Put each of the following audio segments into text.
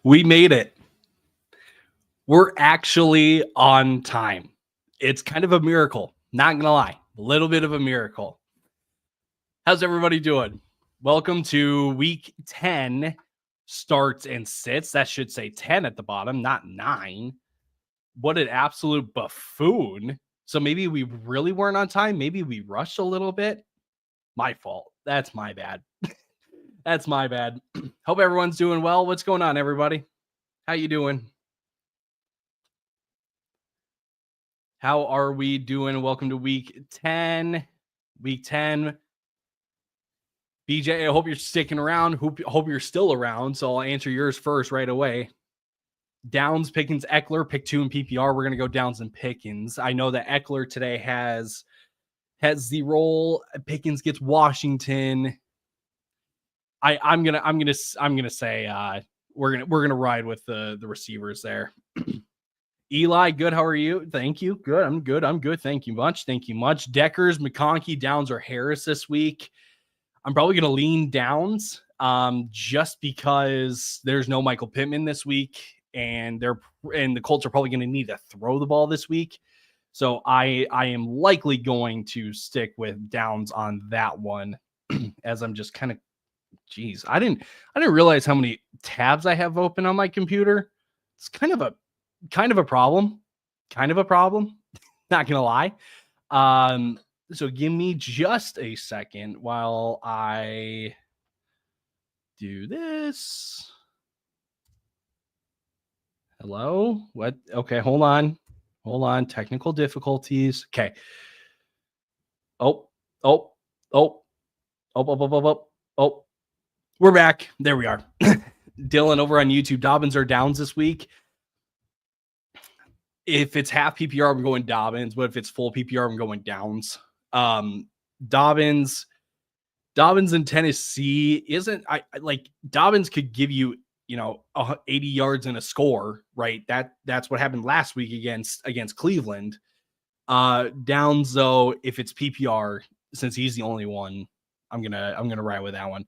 We made it. We're actually on time. It's kind of a miracle. Not going to lie. A little bit of a miracle. How's everybody doing? Welcome to week 10 starts and sits. That should say 10 at the bottom, not 9. What an absolute buffoon. So maybe we really weren't on time. Maybe we rushed a little bit. My fault. That's my bad. That's my bad. Hope everyone's doing well. What's going on, everybody? How you doing? How are we doing? Welcome to week 10. Week 10. BJ, I hope you're sticking around. Hope you're still around. So I'll answer yours first right away. Downs, Pickens, Eckler, pick 2 in PPR. We're going to go Downs and Pickens. I know that Eckler today has the role. Pickens gets Washington. I'm gonna say we're gonna ride with the receivers there. Eli, good. How are you? Thank you. Good. I'm good. Thank you much. Deckers, McConkey, Downs, or Harris this week. I'm probably going to lean Downs just because there's no Michael Pittman this week, and the Colts are probably going to need to throw the ball this week. So I am likely going to stick with Downs on that one as I'm just kind of, geez, I didn't realize how many tabs I have open on my computer. It's kind of a problem. Not gonna lie. So give me just a second while I do this. Hello? What? Okay, hold on. Technical difficulties. Okay. Oh. We're back. There we are. Dylan over on YouTube. Dobbins or Downs this week? If it's half PPR, I'm going Dobbins, but if it's full PPR, I'm going Downs. Dobbins in Tennessee isn't Dobbins could give you 80 yards and a score, right? That's what happened last week against Cleveland. Downs though, if it's PPR, since he's the only one, I'm gonna ride with that one.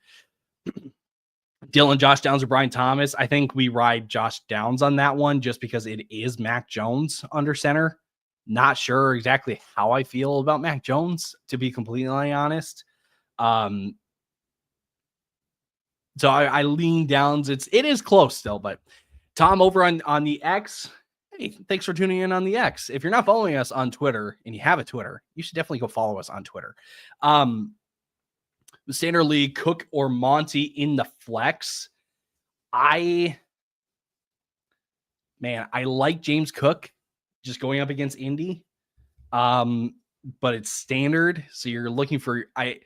Dylan, Josh Downs, or Brian Thomas. I think we ride Josh Downs on that one just because it is Mac Jones under center. Not sure exactly how I feel about Mac Jones, to be completely honest. So I lean Downs. It is close still, but Tom over on the X. Hey, thanks for tuning in on the X. If you're not following us on Twitter and you have a Twitter, you should definitely go follow us on Twitter. The Standard League, Cook or Monty in the flex. I like James Cook just going up against Indy. But it's standard. So you're looking for, I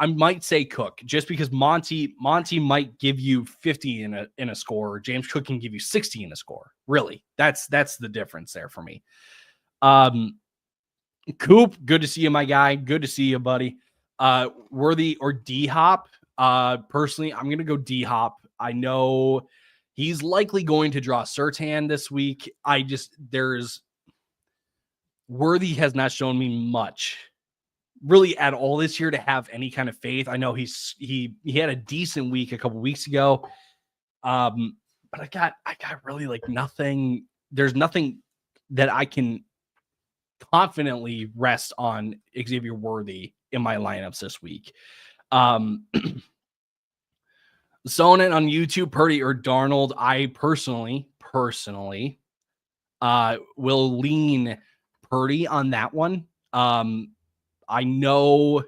might say Cook just because Monty might give you 50 in a score. James Cook can give you 60 in a score. Really. That's the difference there for me. Coop, good to see you, my guy. Good to see you, buddy. Worthy or D-Hop? Personally, I'm going to go D-Hop. I know he's likely going to draw Surtain this week. Worthy has not shown me much really at all this year to have any kind of faith. I know he had a decent week a couple weeks ago. But I got really nothing. There's nothing that I can confidently rest on Xavier Worthy in my lineups this week. Sonnen on YouTube, Purdy or Darnold. I personally will lean Purdy on that one. I know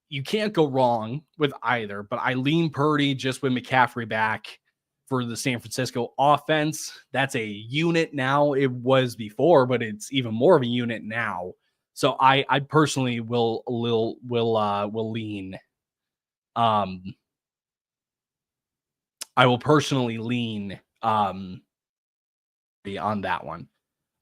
you can't go wrong with either, but I lean Purdy just with McCaffrey back for the San Francisco offense. That's a unit now. It was before, but it's even more of a unit now. So I personally will lean. I will personally lean on that one.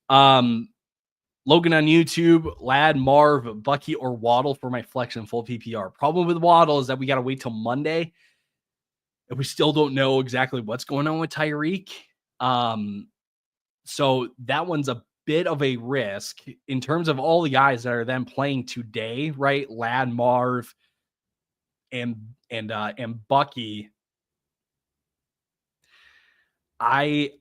Logan on YouTube, Ladd, Marv, Bucky, or Waddle for my flex and full PPR. Problem with Waddle is that we got to wait till Monday. And we still don't know exactly what's going on with Tyreek. So that one's a bit of a risk in terms of all the guys that are then playing today, right? Ladd, Marv, and Bucky. I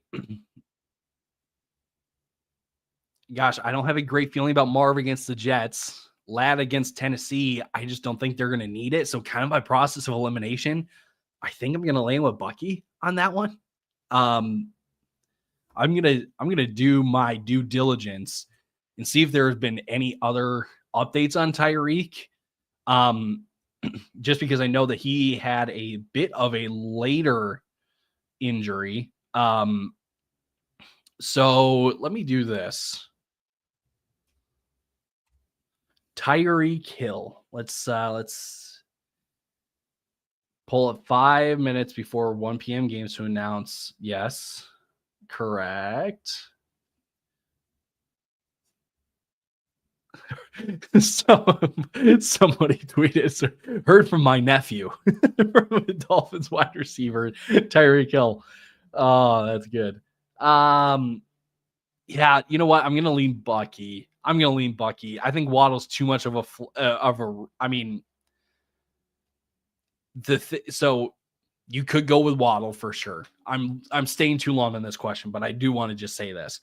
gosh, I don't have a great feeling about Marv against the Jets. Ladd against Tennessee, I just don't think they're going to need it. So, kind of by process of elimination, I think I'm going to land with Bucky on that one. Um, I'm gonna do my due diligence and see if there has been any other updates on Tyreek. Um, just because I know that he had a bit of a later injury. So let me do this. Tyreek Hill. Let's pull up 5 minutes before 1 p.m. games to announce. Yes, correct. So somebody tweeted, so, heard from my nephew from the Dolphins wide receiver, Tyreek Hill. Oh, that's good. Yeah, you know what? I'm gonna lean Bucky. I think Waddle's too much of a. I mean, so you could go with Waddle for sure. I'm staying too long on this question, but I do want to just say this.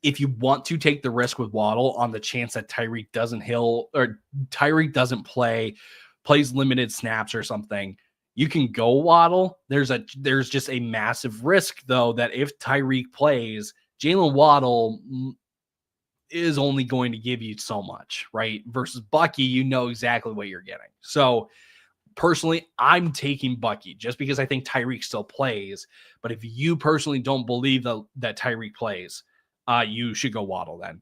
If you want to take the risk with Waddle on the chance that Tyreek doesn't plays limited snaps or something, you can go Waddle. There's just a massive risk though that if Tyreek plays, Jalen Waddle is only going to give you so much, right? Versus Bucky, you know exactly what you're getting. So personally, I'm taking Bucky just because I think Tyreek still plays. But if you personally don't believe that Tyreek plays, you should go Waddle then.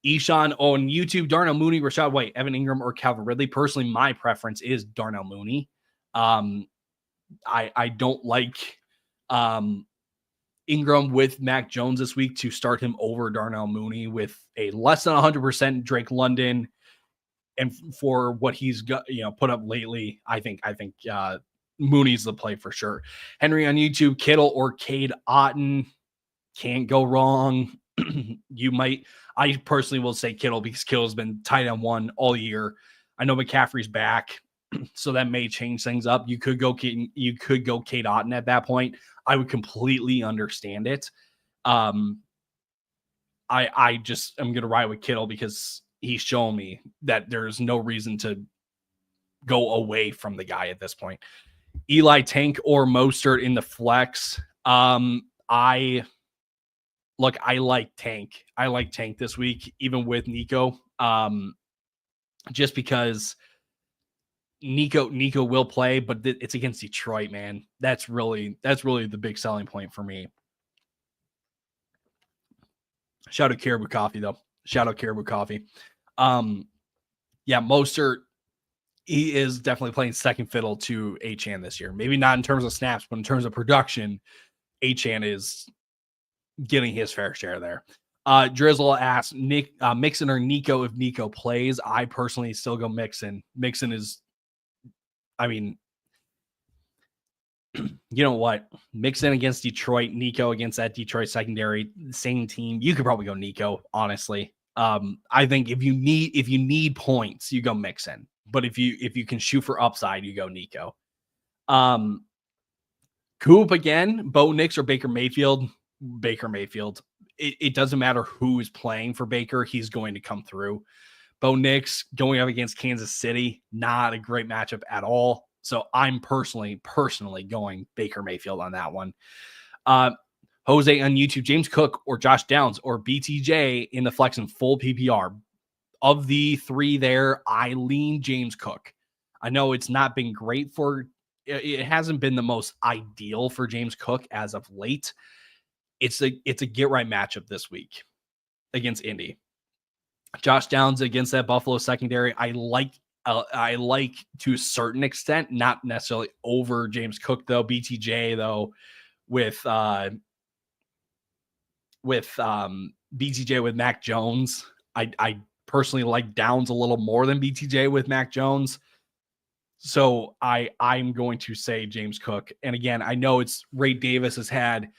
Eshawn on YouTube, Darnell Mooney, Rashad White, Evan Ingram, or Calvin Ridley. Personally, my preference is Darnell Mooney. I don't like Ingram with Mac Jones this week to start him over Darnell Mooney with a less than 100% Drake London. And for what he's got, put up lately, I think Mooney's the play for sure. Henry on YouTube, Kittle or Cade Otton, can't go wrong. I personally will say Kittle because Kittle's been tight end one all year. I know McCaffrey's back, so that may change things up. You could go Cade Otton at that point. I would completely understand it. I just am going to ride with Kittle because he's shown me that there's no reason to go away from the guy at this point. Eli Tank or Mostert in the flex. I like Tank. I like Tank this week, even with Nico. Just because Nico will play, but it's against Detroit, man. That's really the big selling point for me. Shout out Caribou Coffee, though. Shout out Caribou Coffee. Yeah, Mostert, he is definitely playing second fiddle to Achane this year. Maybe not in terms of snaps, but in terms of production, Achane is getting his fair share there. Drizzle asks Mixon or Nico if Nico plays. I personally still go Mixon. Mixon is, I mean, you know what? Mixon against Detroit, Nico against that Detroit secondary, same team. You could probably go Nico, honestly. I think if you need points, you go Mixon. But if you can shoot for upside, you go Nico. Coop again, Bo Nix or Baker Mayfield. Baker Mayfield. It doesn't matter who is playing for Baker, he's going to come through. Bo Nix going up against Kansas City, not a great matchup at all. So I'm personally going Baker Mayfield on that one. Jose on YouTube, James Cook or Josh Downs or BTJ in the flex and full PPR. Of the three there, I lean James Cook. I know it's not been great it hasn't been the most ideal for James Cook as of late. It's a get right matchup this week against Indy. Josh Downs against that Buffalo secondary, I like to a certain extent, not necessarily over James Cook though. BTJ though, with BTJ with Mac Jones, I personally like Downs a little more than BTJ with Mac Jones. So I'm going to say James Cook. And again, I know it's Ray Davis has had,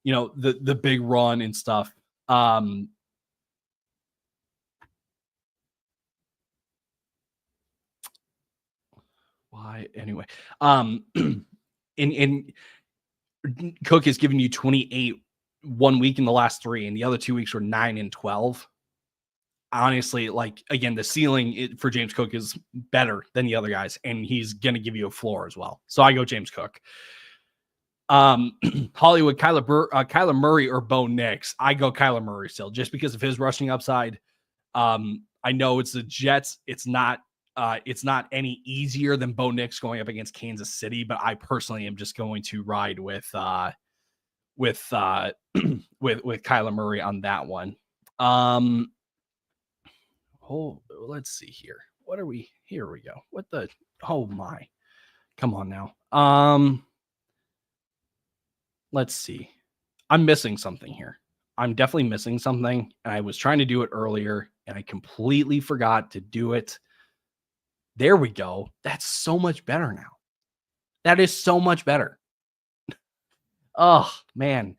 the big run and stuff. Why anyway? In Cook has given you 28 1 week in the last 3, and the other 2 weeks were 9 and 12. Honestly, like, again, the ceiling for James Cook is better than the other guys, and he's going to give you a floor as well. So I go James Cook. Hollywood, Kyler Murray or Bo Nix. I go Kyler Murray still, just because of his rushing upside. I know it's the Jets. It's not any easier than Bo Nix going up against Kansas City, but I personally am just going to ride with Kyler Murray on that one. Let's see here. What are we? Here we go. What the? Oh my! Come on now. Let's see. I'm missing something here. I'm definitely missing something, and I was trying to do it earlier, and I completely forgot to do it. There we go. That's so much better now. That is so much better. Oh man.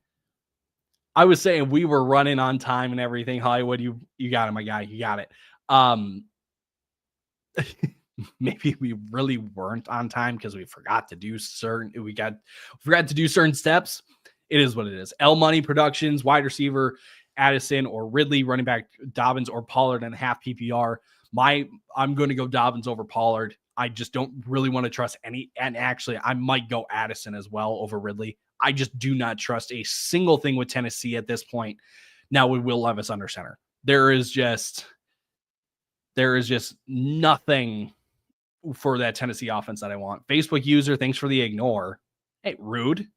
I was saying we were running on time and everything. Hollywood, you got it, my guy. You got it. Maybe we really weren't on time because we forgot to do certain steps. It is what it is. L Money Productions, wide receiver Addison or Ridley, running back Dobbins or Pollard and half PPR. I'm going to go Dobbins over Pollard. I just don't really want to trust any. And actually, I might go Addison as well over Ridley. I just do not trust a single thing with Tennessee at this point. Now with Will Levis under center, there is just nothing for that Tennessee offense that I want. Facebook user, thanks for the ignore. Hey, rude.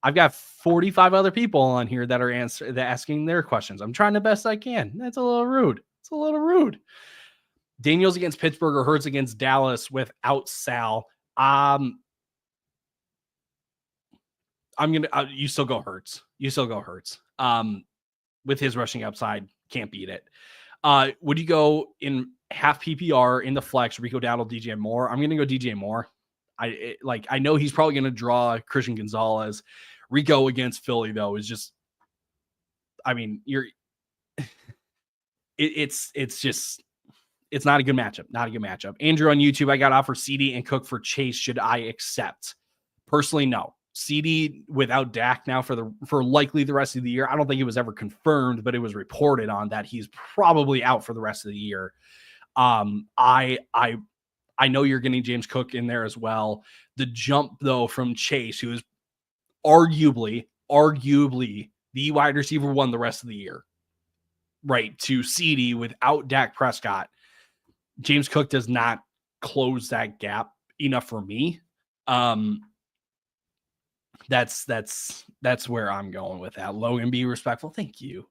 I've got 45 other people on here that are asking their questions. I'm trying the best I can. That's a little rude. It's a little rude. Daniels against Pittsburgh or Hurts against Dallas without Sal. You still go Hurts. With his rushing upside, can't beat it. Would you go in half PPR in the flex, Rico Dowdle, DJ Moore? I'm going to go DJ Moore. I know he's probably going to draw Christian Gonzalez. Rico against Philly, though, is just, I mean, it's not a good matchup. Andrew on YouTube, I got offered CD and Cook for Chase. Should I accept? Personally, no. CD without Dak now for likely the rest of the year. I don't think it was ever confirmed, but it was reported on that he's probably out for the rest of the year. I know you're getting James Cook in there as well. The jump though from Chase, who is arguably the wide receiver one the rest of the year, right, to CD without Dak Prescott. James Cook does not close that gap enough for me. That's where I'm going with that. Logan, be respectful. Thank you.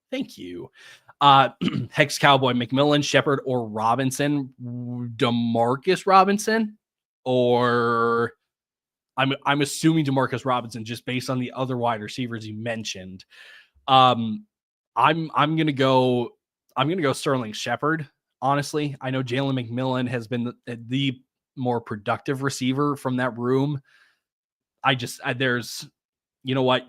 Hex Cowboy, McMillan, Shepard, or Robinson. DeMarcus Robinson, or I'm assuming DeMarcus Robinson just based on the other wide receivers you mentioned. I'm gonna go Sterling Shepard. Honestly, I know Jalen McMillan has been the more productive receiver from that room. There's, you know what,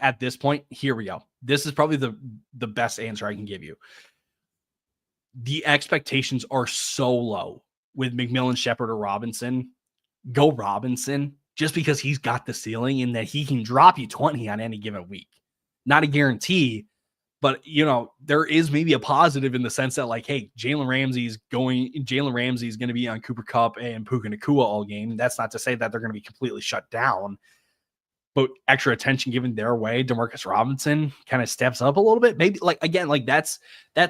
at this point, here we go. This is probably the best answer I can give you. The expectations are so low with McMillan, Shepard, or Robinson. Go Robinson, just because he's got the ceiling and that he can drop you 20 on any given week. Not a guarantee, but there is maybe a positive in the sense that, like, hey, Jalen Ramsey is going to be on Cooper Kupp and Puka Nacua all game. That's not to say that they're going to be completely shut down, but extra attention given their way. DeMarcus Robinson kind of steps up a little bit. Maybe that's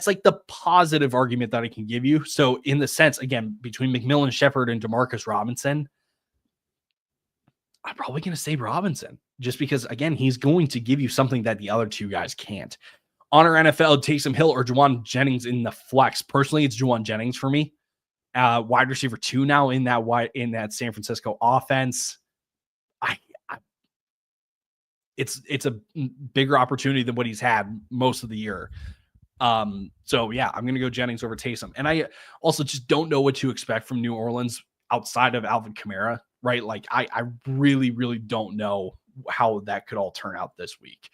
like the positive argument that I can give you. So in the sense, again, between McMillan, Shepard, and DeMarcus Robinson, I'm probably going to say Robinson just because, again, he's going to give you something that the other two guys can't. Honor NFL, Taysom Hill or Juwan Jennings in the flex. Personally, it's Juwan Jennings for me. Wide receiver 2 now in that San Francisco offense. It's a bigger opportunity than what he's had most of the year. So yeah, I'm gonna go Jennings over Taysom. And I also just don't know what to expect from New Orleans outside of Alvin Kamara, right? Like I really, really don't know how that could all turn out this week.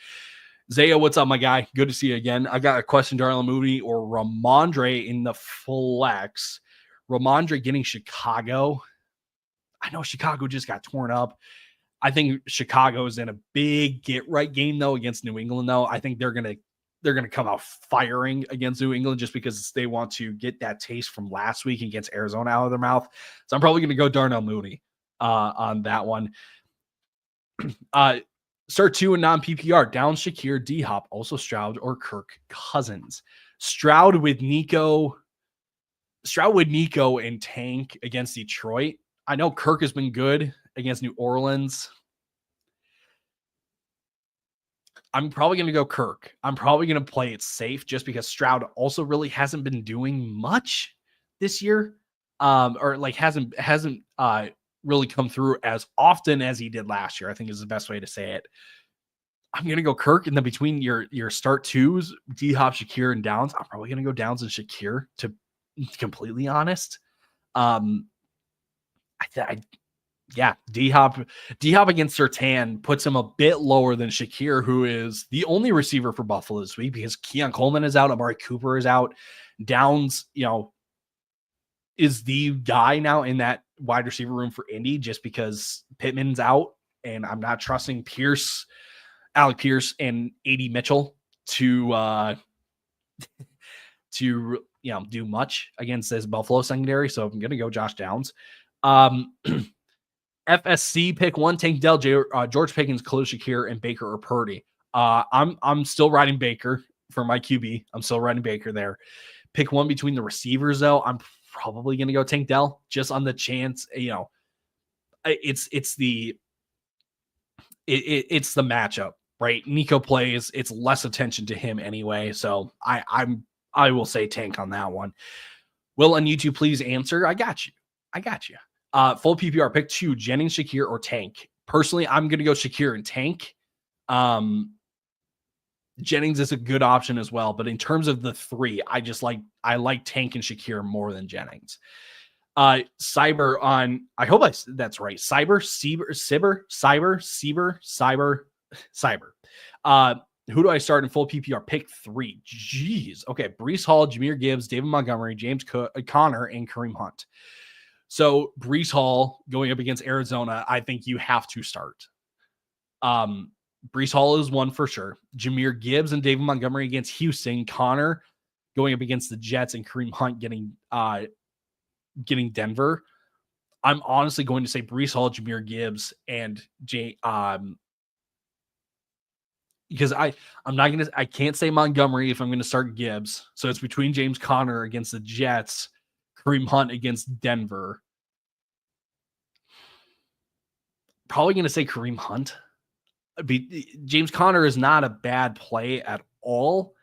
Zaya, what's up, my guy? Good to see you again. I got a question, Darla Mooney or Ramondre in the flex. Ramondre getting Chicago. I know Chicago just got torn up. I think Chicago's in a big get right game though against New England though. I think they're gonna come out firing against New England just because they want to get that taste from last week against Arizona out of their mouth. So I'm probably gonna go Darnell Mooney on that one. Start 2 in non-PPR. Down Shakir, D-Hop, also Stroud or Kirk Cousins. Stroud with Nico and Tank against Detroit. I know Kirk has been good against New Orleans. I'm probably going to go Kirk. I'm probably going to play it safe just because Stroud also really hasn't been doing much this year. Or like hasn't really come through as often as he did last year, I think is the best way to say it. I'm going to go Kirk. And then between your start twos, D-Hop, Shakir, and Downs, I'm probably going to go Downs and Shakir, to be completely honest. D-Hop against Surtain puts him a bit lower than Shakir, who is the only receiver for Buffalo this week because Keon Coleman is out, Amari Cooper is out. Downs, is the guy now in that wide receiver room for Indy just because Pittman's out, and I'm not trusting Alec Pierce and A.D. Mitchell to do much against this Buffalo secondary. So I'm going to go Josh Downs. FSC pick 1, Tank Dell, George Pickens, Khalil Shakir, and Baker or Purdy. I'm still riding Baker for my QB. I'm still riding Baker there. Pick 1 between the receivers, though. I'm probably going to go Tank Dell just on the chance. It's the matchup, right? Nico plays. It's less attention to him anyway. So I will say Tank on that one. Will on YouTube please answer? I got you. Full PPR, pick 2, Jennings, Shakir, or Tank. Personally, I'm going to go Shakir and Tank. Jennings is a good option as well, but in terms of the 3, I like Tank and Shakir more than Jennings. Cyber on, I hope that's right. Cyber. Who do I start in full PPR? Pick 3. Jeez. Okay. Breece Hall, Jahmyr Gibbs, David Montgomery, James Conner, and Kareem Hunt. So Breece Hall going up against Arizona, I think you have to start. Breece Hall is one for sure. Jahmyr Gibbs and David Montgomery against Houston. Connor going up against the Jets, and Kareem Hunt getting Denver. I'm honestly going to say Breece Hall, Jahmyr Gibbs, and because I can't say Montgomery if I'm going to start Gibbs. So it's between James Conner against the Jets, Kareem Hunt against Denver. Probably going to say Kareem Hunt. James Conner is not a bad play at all.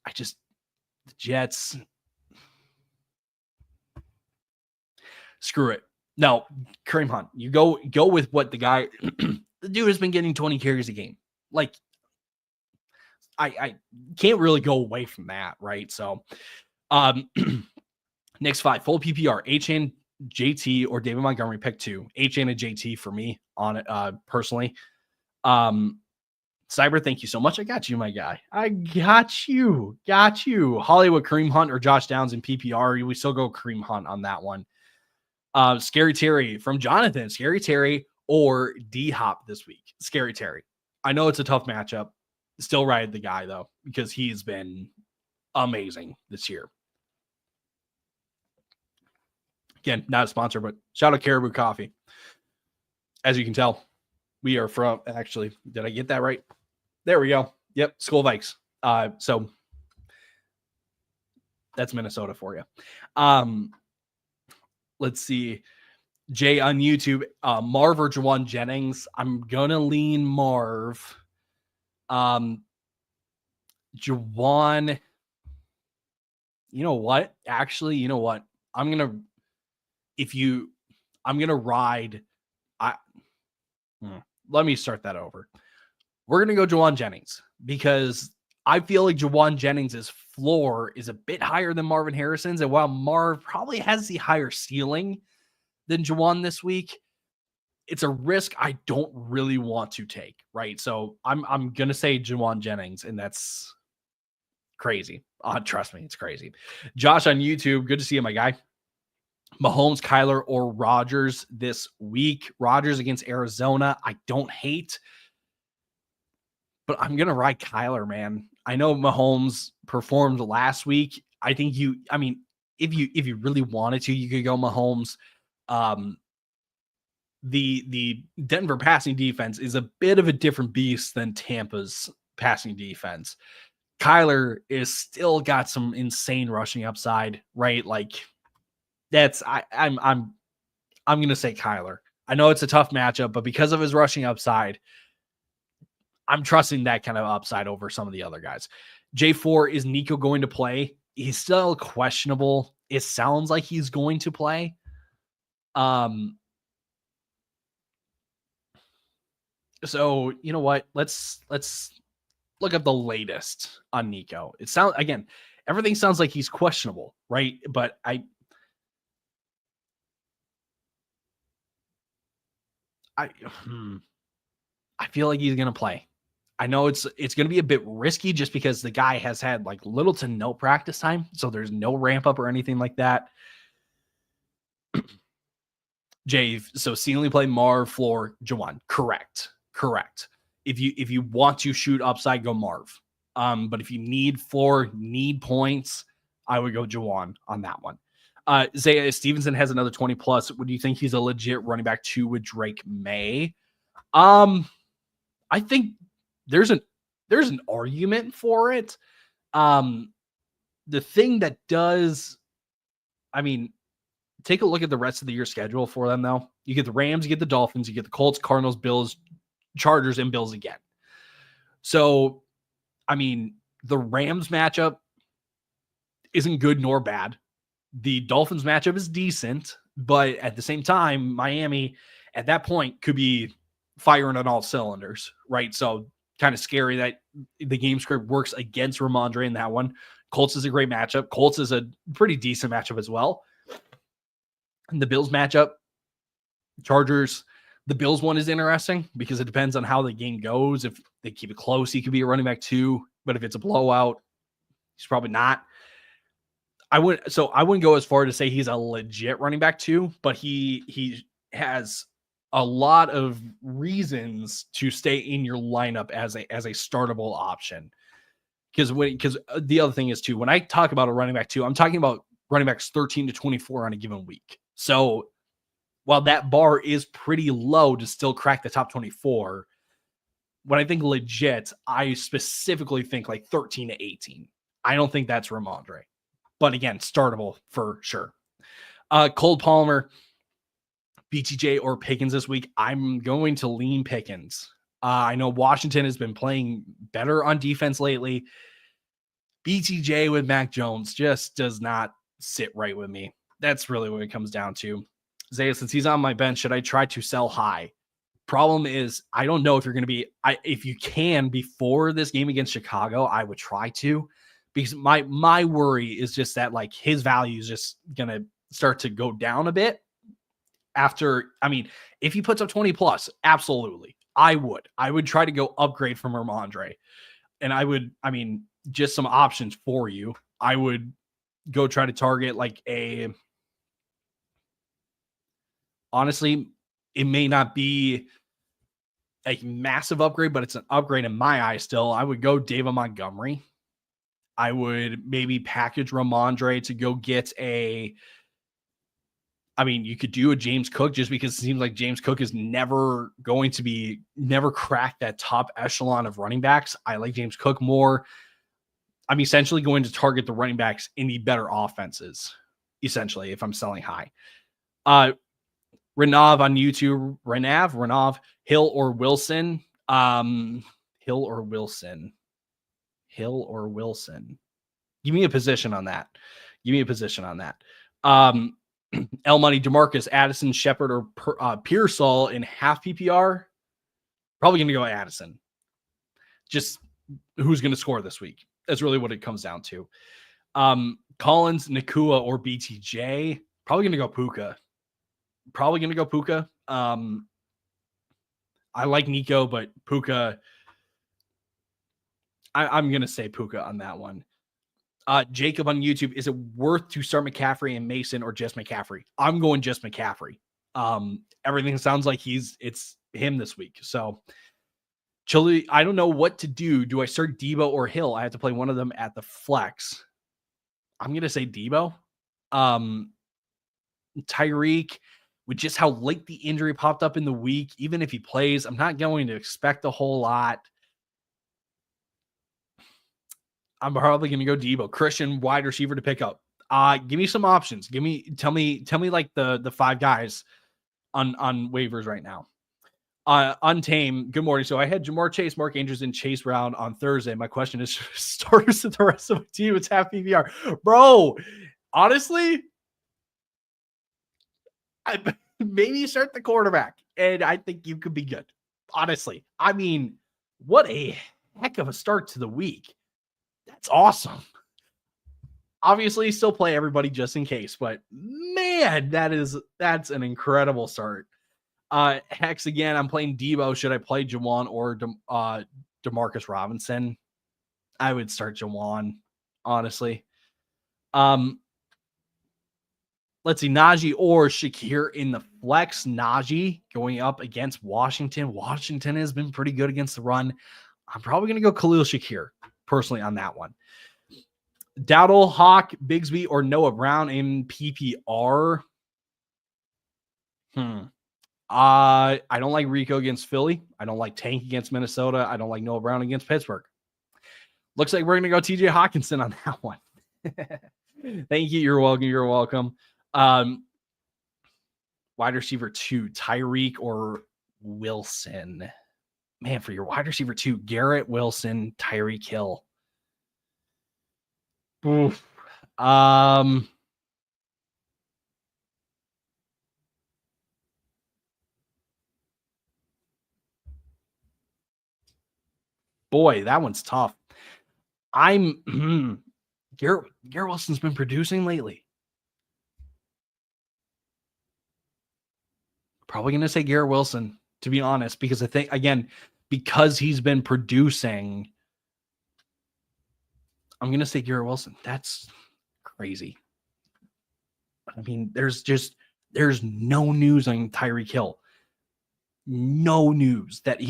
The Jets. Screw it. No, Kareem Hunt. You go with what the guy, the dude has been getting 20 carries a game. Like, I can't really go away from that, right? So, next 5, full PPR, HN, JT, or David Montgomery, pick 2. HN and JT for me on it, personally. Cyber, thank you so much. I got you, my guy. I got you. Hollywood, Kareem Hunt, or Josh Downs in PPR. We still go Kareem Hunt on that one. Scary Terry from Jonathan. Scary Terry or D-Hop this week. Scary Terry. I know it's a tough matchup. Still ride the guy, though, because he's been amazing this year. Again, not a sponsor, but shout out Caribou Coffee. As you can tell, we are from, actually, did I get that right? There we go. Yep, Skull Vikes. So that's Minnesota for you. Let's see. Jay on YouTube, Marv or Juwan Jennings. I'm going to lean Marv. Juwan, you know what? Actually, you know what? I'm going to ride. Let me start that over. We're going to go Juwan Jennings because I feel like Juwan Jennings' floor is a bit higher than Marvin Harrison's. And while Marv probably has the higher ceiling than Juwan this week, it's a risk I don't really want to take, right? So I'm going to say Juwan Jennings, and that's crazy. Trust me, it's crazy. Josh on YouTube, good to see you, my guy. Mahomes, Kyler, or Rodgers this week. Rodgers against Arizona, I don't hate, but I'm going to ride Kyler, man. I know Mahomes performed last week. I think if you really wanted to, you could go Mahomes. The Denver passing defense is a bit of a different beast than Tampa's passing defense. Kyler is still got some insane rushing upside, right? Like I'm going to say Kyler. I know it's a tough matchup, but because of his rushing upside, I'm trusting that kind of upside over some of the other guys. J4, is Nico going to play? He's still questionable. It sounds like he's going to play. So you know what? Let's look up the latest on Nico. It sounds, again, everything sounds like he's questionable, right? But I feel like he's going to play. I know it's going to be a bit risky just because the guy has had like little to no practice time, so there's no ramp up or anything like that. Jay, so Sealy play Marv, Floor, Jawan. Correct. If you want to shoot upside, go Marv. But if you need floor, need points, I would go Jawan on that one. Zaya Stevenson has another 20 plus. Would you think he's a legit running back 2 with Drake May? I think there's an argument for it. The thing that does, take a look at the rest of the year schedule for them, though. You get the Rams, you get the Dolphins, you get the Colts, Cardinals, Bills, Chargers, and Bills again. So, the Rams matchup isn't good nor bad. The Dolphins matchup is decent, but at the same time, Miami at that point could be firing on all cylinders, right? So kind of scary that the game script works against Ramondre in that one. Colts is a great matchup. Colts is a pretty decent matchup as well. And the Bills matchup, Chargers, the Bills one is interesting because it depends on how the game goes. If they keep it close, he could be a running back 2, but if it's a blowout, he's probably not. I wouldn't go as far to say he's a legit running back 2, but he has a lot of reasons to stay in your lineup as a startable option. Because the other thing is too, when I talk about a running back 2, I'm talking about running backs 13 to 24 on a given week. So while that bar is pretty low to still crack the top 24, when I think legit, I specifically think like 13 to 18. I don't think that's Ramondre. But again, startable for sure. Cole Palmer, BTJ, or Pickens this week. I'm going to lean Pickens. I know Washington has been playing better on defense lately. BTJ with Mac Jones just does not sit right with me. That's really what it comes down to. Zaya, since he's on my bench, should I try to sell high? Problem is, I don't know if you're going to be, if you can, before this game against Chicago, I would try to, because my worry is just that like his value is just going to start to go down a bit after, if he puts up 20 plus, absolutely. I would try to go upgrade from Ramondre, and I would, just some options for you. I would go try to target like honestly, it may not be a massive upgrade, but it's an upgrade in my eyes still. I would go David Montgomery. I would maybe package Ramondre to go get you could do a James Cook just because it seems like James Cook is never cracked that top echelon of running backs. I like James Cook more. I'm essentially going to target the running backs in the better offenses, essentially, if I'm selling high. Renav on YouTube. Renav, Hill or Wilson. Hill or Wilson. Give me a position on that. L Money, DeMarcus, Addison, Shepard, or Pearsall in half PPR. Probably going to go Addison. Just who's going to score this week. That's really what it comes down to. Collins, Nakua, or BTJ. Probably going to go Puka. I like Nico, but Puka, I'm going to say Puka on that one. Jacob on YouTube, is it worth to start McCaffrey and Mason or just McCaffrey? I'm going just McCaffrey. Everything sounds like it's him this week. So Chili, I don't know what to do. Do I start Debo or Hill? I have to play one of them at the flex. I'm going to say Debo. Tyreek, with just how late the injury popped up in the week, even if he plays, I'm not going to expect a whole lot. I'm probably going to go Debo. Christian, wide receiver to pick up. Give me some options. Tell me like the 5 guys on waivers right now. Untamed, good morning. So I had Jamar Chase, Mark Andrews, and Chase Brown on Thursday. My question is, starters to the rest of my team, it's half PPR. Bro, honestly, maybe start the quarterback, and I think you could be good. Honestly, I mean, what a heck of a start to the week. That's awesome. Obviously, still play everybody just in case, but man, that's an incredible start. Hex again, I'm playing Debo. Should I play Jawan or Demarcus Robinson? I would start Jawan, honestly. Let's see, Najee or Shakir in the flex. Najee going up against Washington. Washington has been pretty good against the run. I'm probably going to go Khalil Shakir personally on that one. Dowdle, Hawk, Bigsby, or Noah Brown in PPR. I don't like Rico against Philly. I don't like Tank against Minnesota. I don't like Noah Brown against Pittsburgh. Looks like we're going to go TJ Hawkinson on that one. Thank you. You're welcome. You're welcome. Wide receiver 2, Tyreek or Wilson. Man, for your wide receiver 2, Garrett Wilson, Tyreek Hill. Oof. Boy, that one's tough. Garrett Wilson's been producing lately. Probably going to say Garrett Wilson, to be honest, because I think, again, because he's been producing, I'm going to say Garrett Wilson. That's crazy. I mean, there's no news on Tyreek Hill. No news that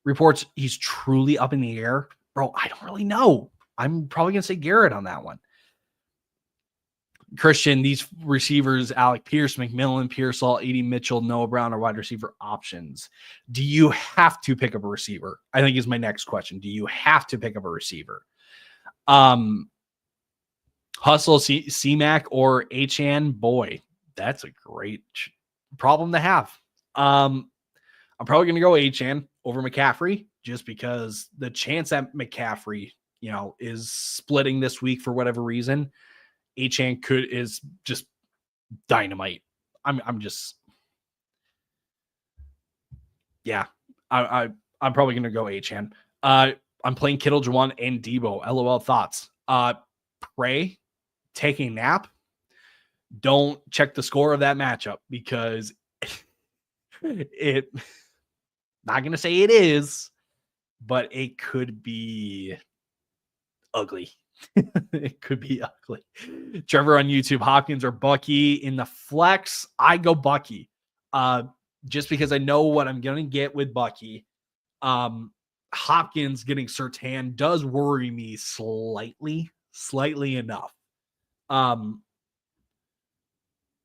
reports he's truly up in the air. Bro, I don't really know. I'm probably going to say Garrett on that one. Christian, these receivers, Alec Pierce, McMillan, Pearsall, A.D. Mitchell, Noah Brown, are wide receiver options. Do you have to pick up a receiver? I think is my next question. Do you have to pick up a receiver? Hustle, C-Mac, or H-An? Boy, that's a great problem to have. I'm probably going to go H-An over McCaffrey just because the chance that McCaffrey, is splitting this week for whatever reason, H-An is just dynamite. I'm probably going to go H-An. I'm playing Kittle, Juwan, and Debo. LOL thoughts. Pray, take a nap. Don't check the score of that matchup because not going to say it is, but it could be ugly. It could be ugly. Trevor on YouTube, Hopkins or Bucky in the flex. I go Bucky. Just because I know what I'm going to get with Bucky. Hopkins getting Surtain does worry me slightly enough.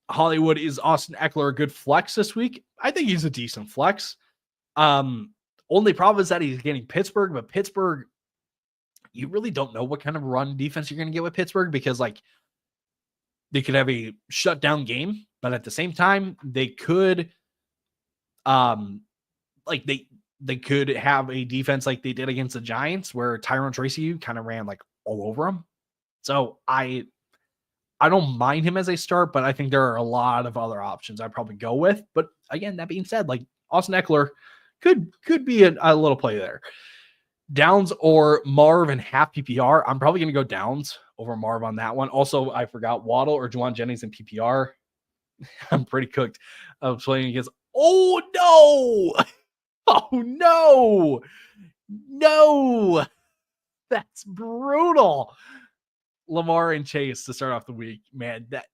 Hollywood, is Austin Eckler a good flex this week? I think he's a decent flex. Only problem is that he's getting Pittsburgh, but Pittsburgh, you really don't know what kind of run defense you're going to get with Pittsburgh because they could have a shutdown game, but at the same time, they could they could have a defense like they did against the Giants where Tyrone Tracy kind of ran all over them. So I don't mind him as a start, but I think there are a lot of other options I'd probably go with. But again, that being said, Austin Eckler could be a little play there. Downs or Marv in half PPR. I'm probably going to go Downs over Marv on that one. Also, I forgot Waddle or Juwan Jennings in PPR. I'm pretty cooked. I was playing against. Oh no! Oh no! No! That's brutal. Lamar and Chase to start off the week, man. That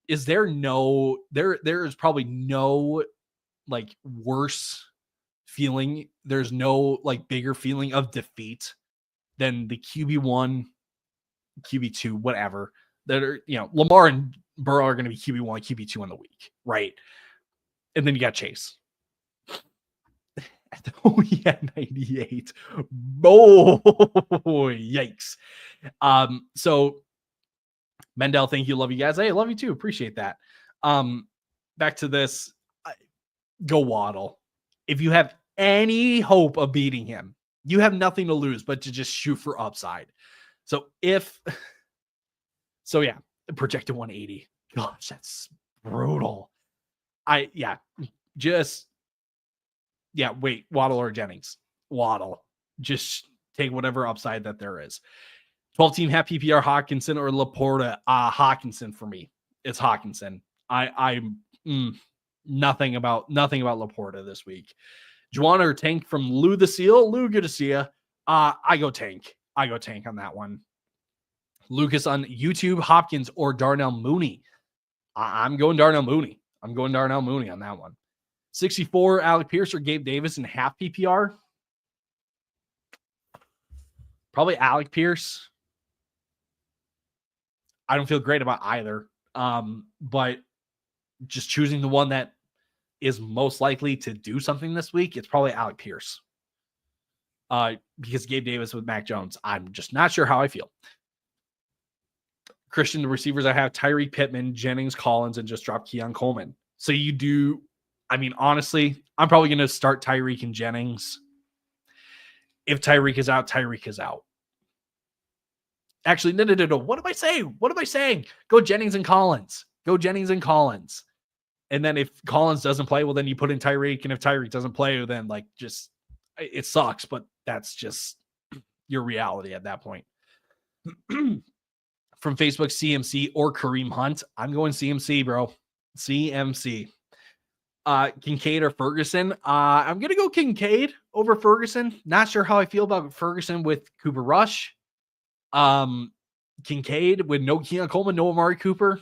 is there is probably no like worse feeling. There's no like bigger feeling of defeat than the QB1, QB2, whatever. That are, Lamar and Burrow are going to be QB1, QB2 in the week, right? And then you got Chase. Oh, yeah, 98. Oh, yikes. So Mendel, thank you. Love you guys. Hey, love you too. Appreciate that. Back to this. Go Waddle. If you have any hope of beating him, you have nothing to lose but to just shoot for upside. So yeah, projected 180. Gosh, that's brutal. Wait, Waddle or Jennings? Waddle. Just take whatever upside that there is. 12-team half PPR, Hawkinson or Laporta. Hawkinson for me. It's Hawkinson. I'm nothing about Laporta this week. Juwan or Tank from Lou the Seal. Lou, good to see you. I go Tank. On that one. Lucas on YouTube, Hopkins or Darnell Mooney. I'm going Darnell Mooney. on that one. 64, Alec Pierce or Gabe Davis in half PPR. Probably Alec Pierce. I don't feel great about either. But just choosing the one that is most likely to do something this week, it's probably Alec Pierce. Because Gabe Davis with Mac Jones, I'm just not sure how I feel. Christian, the receivers I have, Tyreek Pittman, Jennings, Collins, and just drop Keon Coleman. So you do, honestly, I'm probably going to start Tyreek and Jennings. If Tyreek is out, Tyreek is out. Actually, no. What am I saying? Go Jennings and Collins. And then if Collins doesn't play, well, then you put in Tyreek. And if Tyreek doesn't play, then it sucks. But that's just your reality at that point. From Facebook, CMC or Kareem Hunt. I'm going CMC, bro. CMC. Kincaid or Ferguson. I'm going to go Kincaid over Ferguson. Not sure how I feel about Ferguson with Cooper Rush. Kincaid with no Keon Coleman, no Amari Cooper.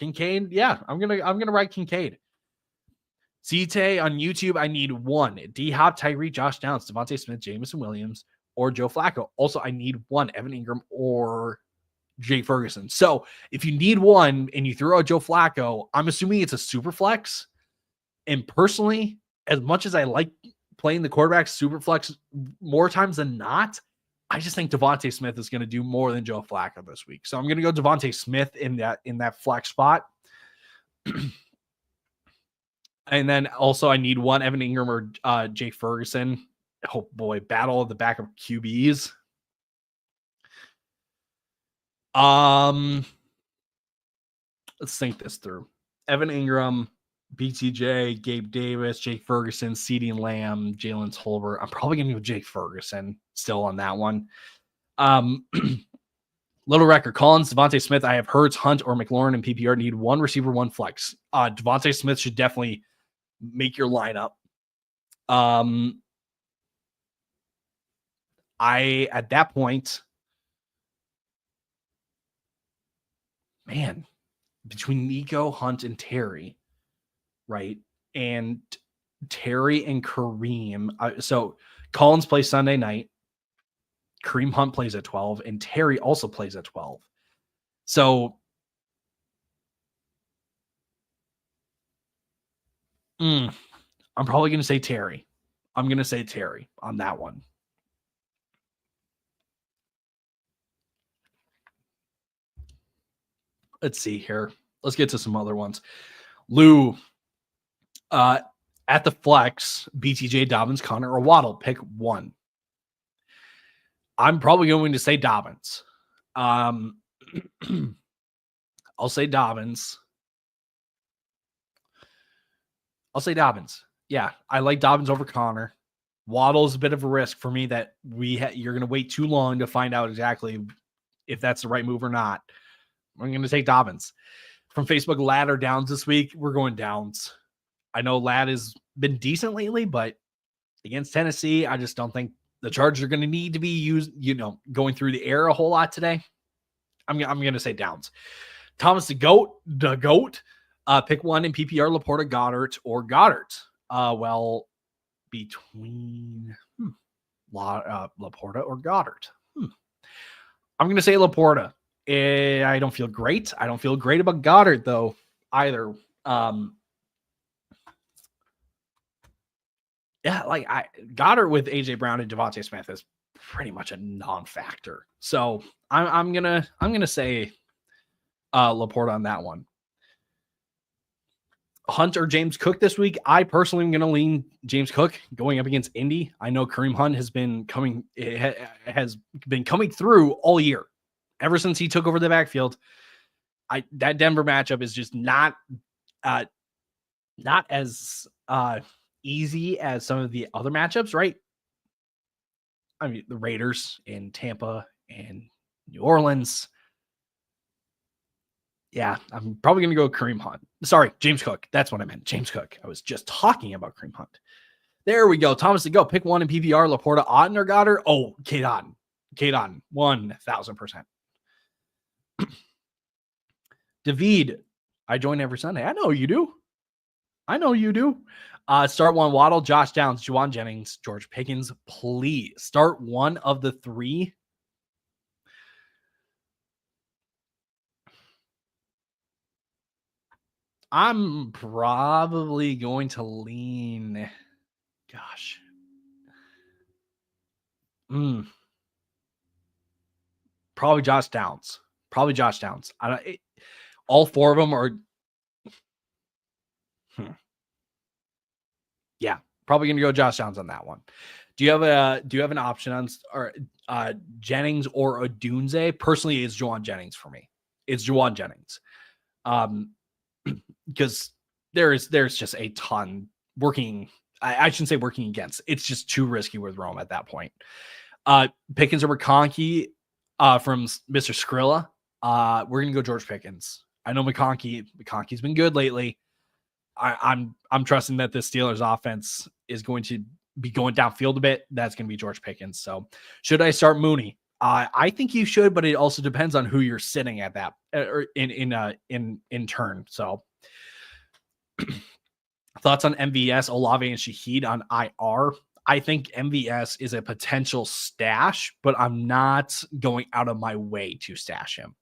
Kincaid, yeah, I'm gonna ride Kincaid. Cite on YouTube, I need one. D-Hop, Tyree, Josh Downs, Devontae Smith, Jameson Williams, or Joe Flacco. Also, I need one. Evan Ingram or Jay Ferguson. So if you need one and you throw out Joe Flacco, I'm assuming it's a super flex. And personally, as much as I like playing the quarterback super flex more times than not, I just think Devontae Smith is going to do more than Joe Flacco this week. So I'm going to go Devontae Smith in that flex spot. And then also I need one Evan Ingram or Jay Ferguson. Oh boy, battle of the backup QBs. Let's think this through. Evan Ingram, BTJ, Gabe Davis, Jake Ferguson, CeeDee Lamb, Jalen Tolbert. I'm probably going to go Jake Ferguson still on that one. Little record, Collins, Devontae Smith. I have Hurts, Hunt, or McLaurin in PPR. Need one receiver, one flex. Devontae Smith should definitely make your lineup. At that point, man, between Nico, Hunt, and Terry, right? And Terry and Kareem. So Collins plays Sunday night. Kareem Hunt plays at 12, and Terry also plays at 12. So I'm probably going to say Terry. I'm going to say Terry on that one. Let's see here. Let's get to some other ones. Lou, at the flex, BTJ, Dobbins, Connor, or Waddle. Pick one. I'm probably going to say Dobbins. I'll say Dobbins. Yeah, I like Dobbins over Connor. Waddle is a bit of a risk for me that you're going to wait too long to find out exactly if that's the right move or not. I'm going to take Dobbins. From Facebook, Ladd or Downs this week? We're going Downs. I know Ladd has been decent lately, but against Tennessee, I just don't think the Chargers are going to need to be used, going through the air a whole lot today. I'm going to say Downs. Thomas the GOAT. Pick one in PPR, Laporta, Goddard, or Goddard. Well, between Laporta or Goddard. I'm going to say Laporta. I don't feel great. I don't feel great about Goddard, though, either. Yeah, like Goddard with AJ Brown and Devontae Smith is pretty much a non-factor. So I'm gonna say Laporta on that one. Hunt or James Cook this week? I personally am going to lean James Cook going up against Indy. I know Kareem Hunt has been coming through all year, ever since he took over the backfield. That Denver matchup is just not as easy as some of the other matchups, right? I mean, the Raiders in Tampa and New Orleans. Yeah, I'm probably going to go Kareem Hunt. Sorry, James Cook. That's what I meant. James Cook. I was just talking about Kareem Hunt. There we go. Thomas to go. Pick one in PPR. Laporta, Otten, or Goddard. Oh, Kate Otten. 1,000%. David, I join every Sunday. I know you do. Start one, Waddle, Josh Downs, Juwan Jennings, George Pickens. Please start one of the three. I'm probably going to lean. Gosh. Probably Josh Downs. All four of them are. Yeah, probably going to go Josh Downs on that one. Do you have an option on Jennings or Odunze? Personally, it's Juwan Jennings for me. It's Juwan Jennings. Because there's just a ton working. I shouldn't say working against. It's just too risky with Rome at that point. Pickens or McConkey from Mr. Skrilla. We're gonna go George Pickens. I know McConkey's been good lately. I'm trusting that the Steelers offense is going to be going downfield a bit. That's going to be George Pickens. So should I start Mooney? I think you should, but it also depends on who you're sitting at that or in turn. So thoughts on MVS, Olave, and Shaheed on IR. I think MVS is a potential stash, but I'm not going out of my way to stash him.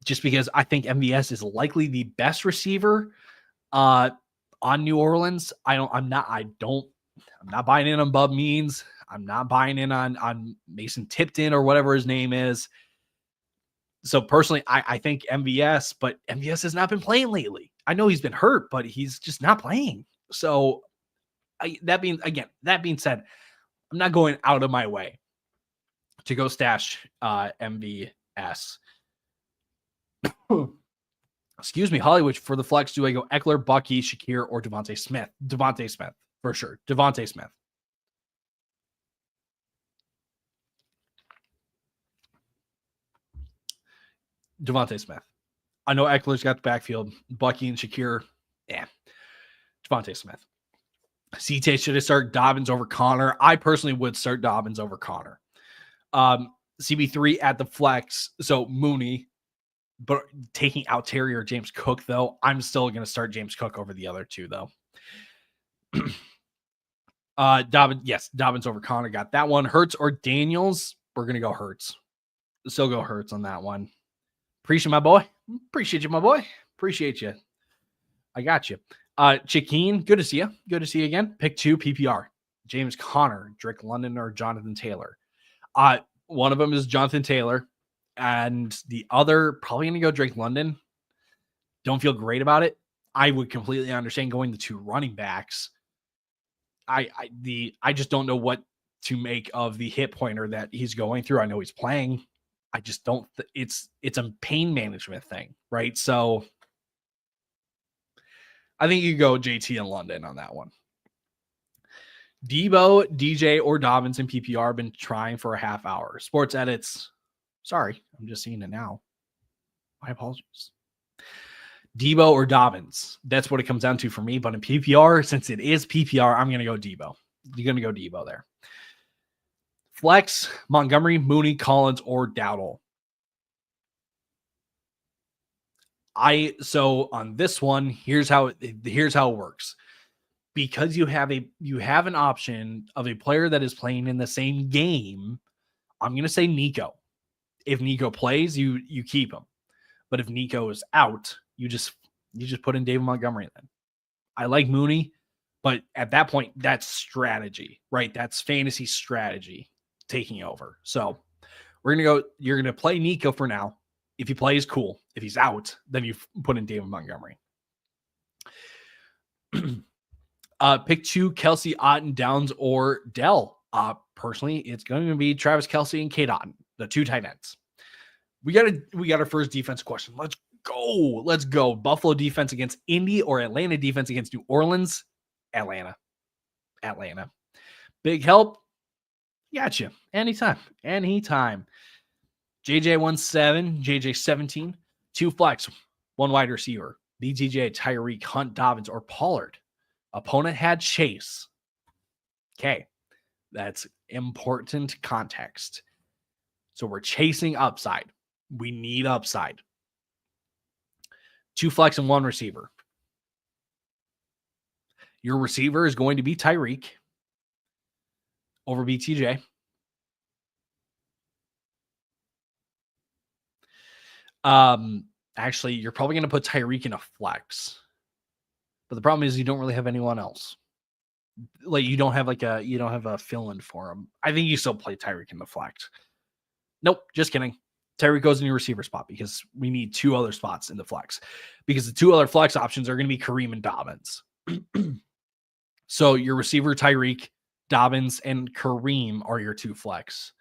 Just because I think MVS is likely the best receiver on New Orleans. I'm not buying in on Bub Means. I'm not buying in on Mason Tipton or whatever his name is. So personally, I think MVS, but MVS has not been playing lately. I know he's been hurt, but he's just not playing. So that being said, I'm not going out of my way to go stash MVS. Excuse me, Hollywood. For the flex, do I go Eckler, Bucky, Shakir, or Devontae Smith? Devontae Smith, for sure. Devontae Smith. I know Eckler's got the backfield. Bucky and Shakir, yeah. Devontae Smith. CT, should I start Dobbins over Connor? I personally would start Dobbins over Connor. CB3 at the flex, so Mooney. But taking out Terry or James Cook, though, I'm still going to start James Cook over the other two, though. Dobbins over Connor. Got that one. Hurts or Daniels? We're going to go Hurts. Still go Hurts on that one. Appreciate you, my boy. Appreciate you. I got you. Chiquine, good to see you. Good to see you again. Pick two, PPR. James Conner, Drake London, or Jonathan Taylor. One of them is Jonathan Taylor. And the other, probably going to go Drake London. Don't feel great about it. I would completely understand going the two running backs. I just don't know what to make of the hit pointer that he's going through. I know he's playing. I just don't. It's a pain management thing, right? So I think you go JT and London on that one. Debo, DJ, or Dobbins in PPR have been trying for a half hour. Sports edits. Sorry, I'm just seeing it now. My apologies. Debo or Dobbins. That's what it comes down to for me. But in PPR, since it is PPR, I'm going to go Debo. You're going to go Debo there. Flex, Montgomery, Mooney, Collins, or Dowdle. So on this one, here's how it works. Because you have an option of a player that is playing in the same game, I'm going to say Nico. If Nico plays, you keep him. But if Nico is out, you just put in David Montgomery then. I like Mooney, but at that point, that's strategy, right? That's fantasy strategy taking over. So we're going to go, you're going to play Nico for now. If he plays, cool. If he's out, then you put in David Montgomery. Pick 2, Kelsey, Otten, Downs, or Dell. Personally, it's going to be Travis Kelce and Cade Otten, the 2 tight ends. We got our first defense question. Let's go. Buffalo defense against Indy or Atlanta defense against New Orleans? Atlanta. Big help. Gotcha. Anytime. JJ17, JJ17, 2 flex, 1 wide receiver. BTJ, Tyreek, Hunt, Dobbins, or Pollard. Opponent had Chase. Okay. That's important context. So we're chasing upside. We need upside. 2 flex and 1 receiver. Your receiver is going to be Tyreek over BTJ. Actually, you're probably going to put Tyreek in a flex. But the problem is you don't really have anyone else. Like you don't have a fill-in for him. I think you still play Tyreek in the flex. Nope, just kidding. Tyreek goes in your receiver spot because we need 2 other spots in the flex. Because the 2 other flex options are going to be Kareem and Dobbins. So your receiver, Tyreek, Dobbins, and Kareem are your 2 flex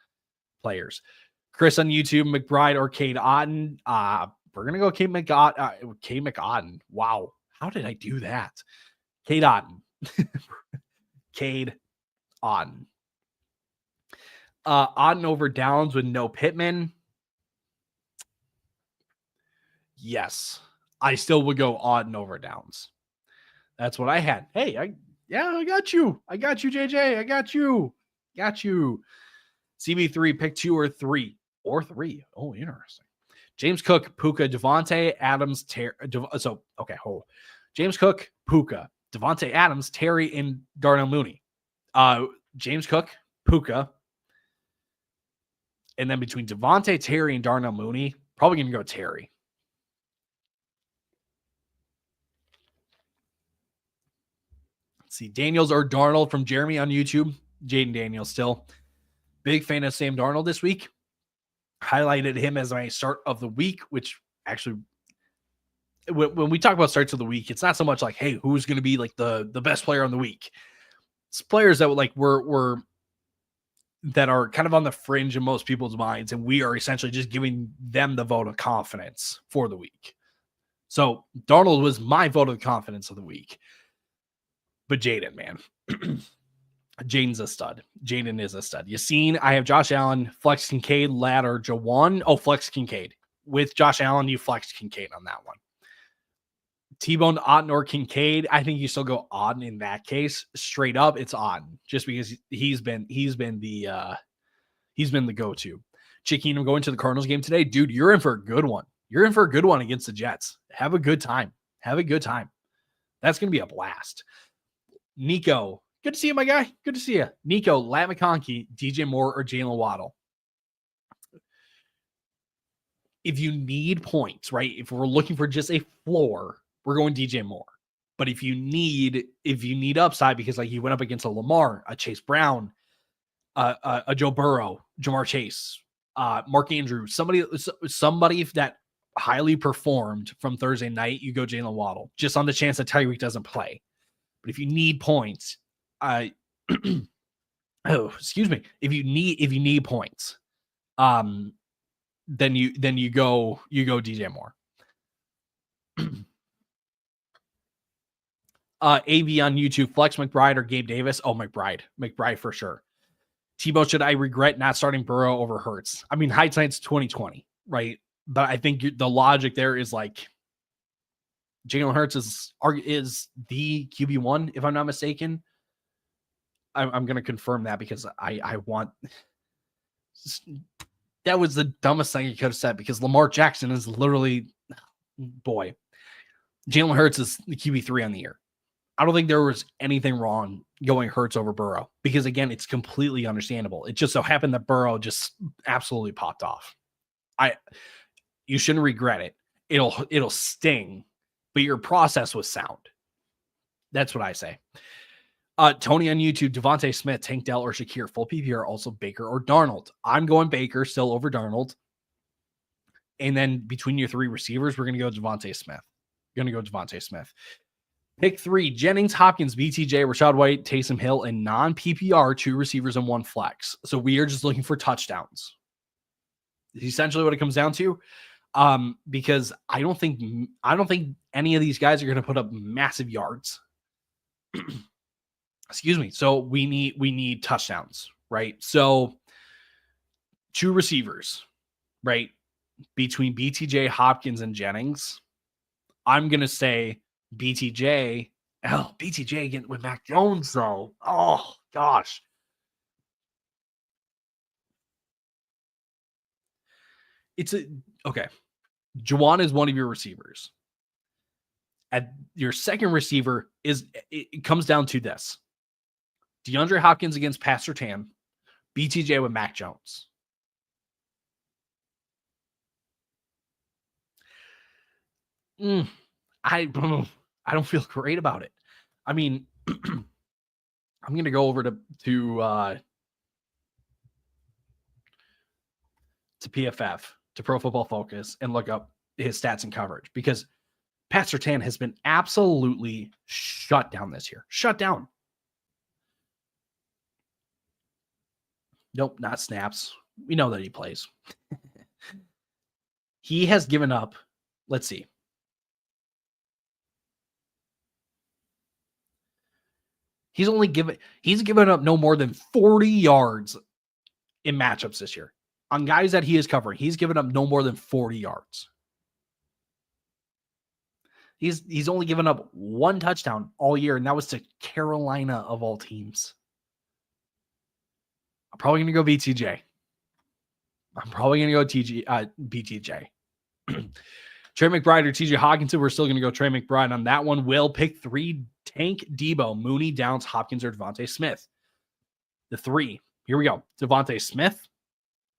players. Chris on YouTube, McBride or Cade Otten. We're going to go Cade McOtten. Wow. How did I do that? Cade Otten. Cade Otten. Otten over Downs with no Pittman. Yes. I still would go Otten over Downs. That's what I had. Hey, I got you. I got you, JJ. I got you. CB3, pick 2 or 3. Or 3. Oh, interesting. James Cook, Puka, Devontae Adams, James Cook, Puka, Devontae Adams, Terry, and Darnell Mooney. James Cook, Puka. And then between Devontae, Terry, and Darnell Mooney, probably going to go Terry. Let's see. Daniels or Darnold from Jeremy on YouTube. Jaden Daniels still. Big fan of Sam Darnold this week. Highlighted him as my start of the week, which actually, when we talk about starts of the week, it's not so much like, hey, who's going to be like the best player on the week. It's players that were that are kind of on the fringe in most people's minds, and we are essentially just giving them the vote of confidence for the week. So Darnold was my vote of confidence of the week. But Jaden, man. Jaden is a stud. You seen, I have Josh Allen, Flex Kincaid, Ladder, Jawan. Oh, Flex Kincaid. With Josh Allen, you flex Kincaid on that one. T-Bone, Otten, or Kincaid. I think you still go Otten in that case. Straight up, it's Otten. Just because he's been the go-to. Chickino going to the Cardinals game today. Dude, you're in for a good one. You're in for a good one against the Jets. Have a good time. That's going to be a blast. Nico. Good to see you, my guy. Good to see you. Nico, Lat McConkey, DJ Moore, or Jalen Waddle. If you need points, right? If we're looking for just a floor, we're going DJ Moore. But if you need upside, because like he went up against a Lamar, a Chase Brown, a Joe Burrow, Jamar Chase, Mark Andrews, somebody that highly performed from Thursday night, you go Jalen Waddle, just on the chance that Tyreek doesn't play. But if you need points, if you need points, then you go DJ Moore. AV on YouTube, Flex McBride or Gabe Davis. Oh, McBride for sure. Tebow, should I regret not starting Burrow over Hurts? I mean, hindsight's 2020, right? But I think the logic there is like Jalen Hurts is the QB1, if I'm not mistaken. I'm going to confirm that because I want. That was the dumbest thing you could have said because Lamar Jackson is literally boy, Jalen Hurts is the QB3 on the year. I don't think there was anything wrong going Hurts over Burrow because, again, it's completely understandable. It just so happened that Burrow just absolutely popped off. You shouldn't regret it. It'll sting, but your process was sound. That's what I say. Tony on YouTube, Devontae Smith, Tank Dell, or Shakir, full PPR, also Baker or Darnold. I'm going Baker still over Darnold. And then between your three receivers, we're going to go Devontae Smith. Pick 3, Jennings, Hopkins, BTJ, Rashad White, Taysom Hill, and non-PPR, 2 receivers and 1 flex. So we are just looking for touchdowns. It's essentially what it comes down to. Because I don't think any of these guys are going to put up massive yards. Excuse me. So we need touchdowns, right? So 2 receivers, right? Between BTJ, Hopkins, and Jennings. I'm going to say BTJ. Oh, BTJ again with Mac Jones, though. Oh, gosh. Okay. Juwan is one of your receivers. At your second receiver it comes down to this. DeAndre Hopkins against Pat Surtain, BTJ with Mac Jones. I don't feel great about it. I mean, I'm going to go over to PFF, to Pro Football Focus, and look up his stats and coverage because Pat Surtain has been absolutely shut down this year. Shut down. Nope, not snaps. We know that he plays. He has given up, let's see. He's given up no more than 40 yards in matchups this year. On guys that he is covering, he's given up no more than 40 yards. He's only given up 1 touchdown all year, and that was to Carolina of all teams. I'm probably going to go BTJ. I'm probably going to go BTJ. Trey McBride or TJ Hawkinson. We're still going to go Trey McBride on that one. Will pick 3, Tank, Debo, Mooney, Downs, Hopkins, or Devontae Smith. The 3. Here we go. Devontae Smith,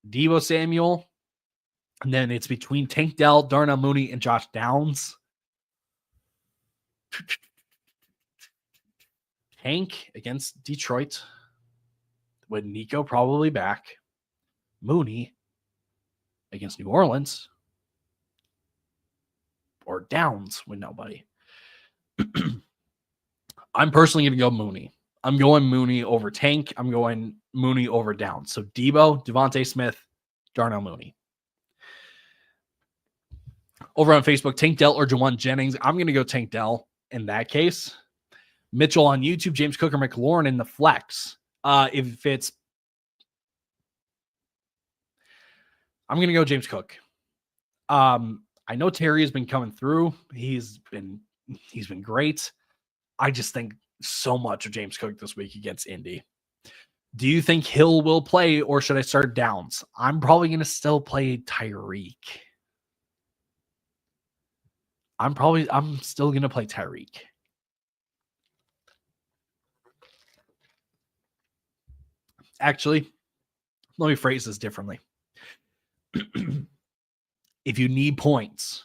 Debo Samuel, and then it's between Tank Dell, Darnell Mooney, and Josh Downs. Tank against Detroit with Nico probably back. Mooney against New Orleans. Or Downs with nobody. I'm personally going to go Mooney. I'm going Mooney over Tank. I'm going Mooney over Downs. So Debo, Devontae Smith, Darnell Mooney. Over on Facebook, Tank Dell or Jawan Jennings. I'm going to go Tank Dell in that case. Mitchell on YouTube, James Cook or McLaurin in the flex. If it's, I'm going to go James Cook. I know Terry has been coming through. He's been great. I just think so much of James Cook this week against Indy. Do you think Hill will play, or should I start Downs? I'm probably going to still play Tyreek. I'm still going to play Tyreek. Actually, let me phrase this differently. If you need points,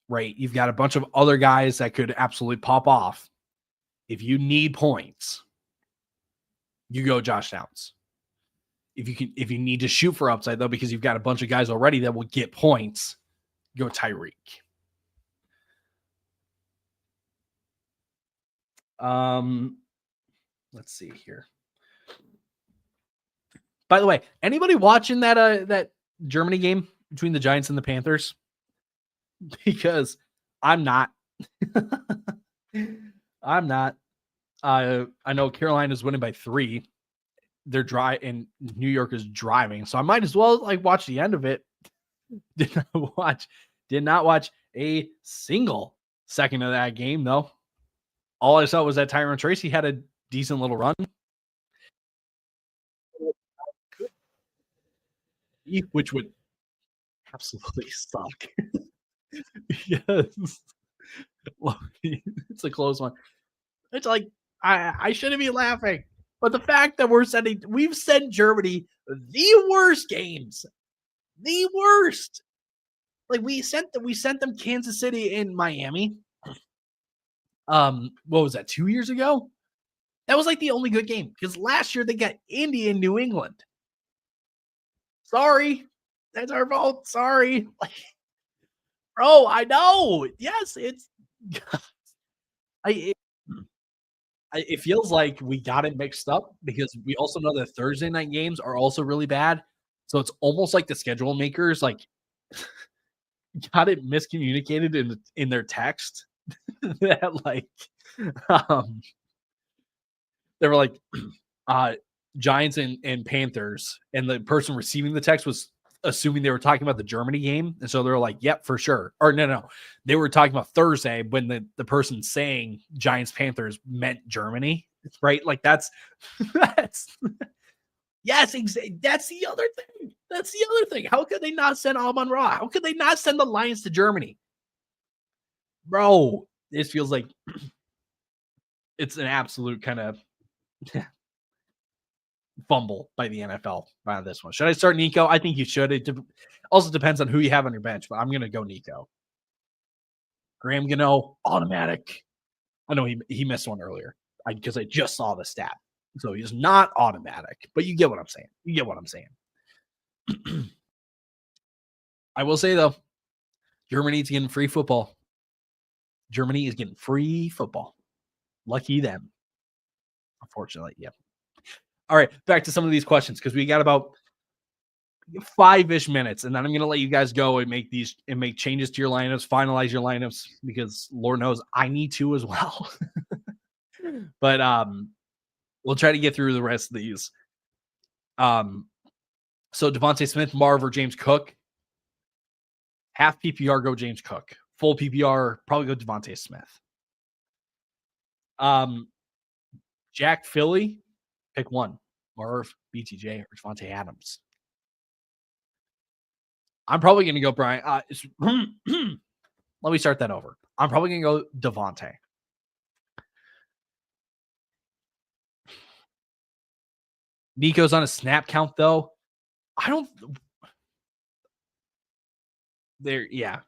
right, you've got a bunch of other guys that could absolutely pop off. If you need points, you go Josh Downs. If you need to shoot for upside, though, because you've got a bunch of guys already that will get points, go Tyreek. Let's see here. By the way, anybody watching that Germany game between the Giants and the Panthers? Because I'm not. I'm not. I know Carolina's winning by 3. They're dry, and New York is driving, so I might as well watch the end of it. Did not watch a single second of that game, though. All I saw was that Tyron Tracy had a decent little run, which would absolutely suck. Yes. Well, it's a close one. It's like I shouldn't be laughing, but the fact that we've sent Germany the worst games, the worst. Like we sent them Kansas City and Miami. What was that? 2 years ago? That was like the only good game because last year they got Indy in New England. Sorry, that's our fault. Sorry, like, bro. I know. Yes, it's. I it, it feels like we got it mixed up because we also know that Thursday night games are also really bad. So it's almost like the schedule makers like got it miscommunicated in their text that like um they were like uh Giants and Panthers, and the person receiving the text was assuming they were talking about the Germany game, and so they were like, "Yep, for sure." Or no, they were talking about Thursday when the person saying Giants Panthers meant Germany, right? Like that's yes, that's the other thing. That's the other thing. How could they not send Alban Ra? How could they not send the Lions to Germany, bro? This feels like it's an absolute kind of fumble by the NFL on this one. Should I start Nico? I think you should. Also depends on who you have on your bench, but I'm going to go Nico. Graham Gano, automatic. I know he missed one earlier because I just saw the stat. So he's not automatic, but you get what I'm saying. You get what I'm saying. I will say, though, Germany's getting free football. Germany is getting free football. Lucky them. Unfortunately, yeah. All right, back to some of these questions because we got about 5-ish minutes, and then I'm gonna let you guys go and make changes to your lineups, finalize your lineups because Lord knows I need to as well. But we'll try to get through the rest of these. So Devontae Smith, Marv, or James Cook. Half PPR, go James Cook. Full PPR, probably go Devontae Smith. Jack Philly, pick one. Marv, BTJ, or Devontae Adams. I'm probably going to go Brian. Let me start that over. I'm probably going to go Devontae. Nico's on a snap count, though. I don't. There, yeah.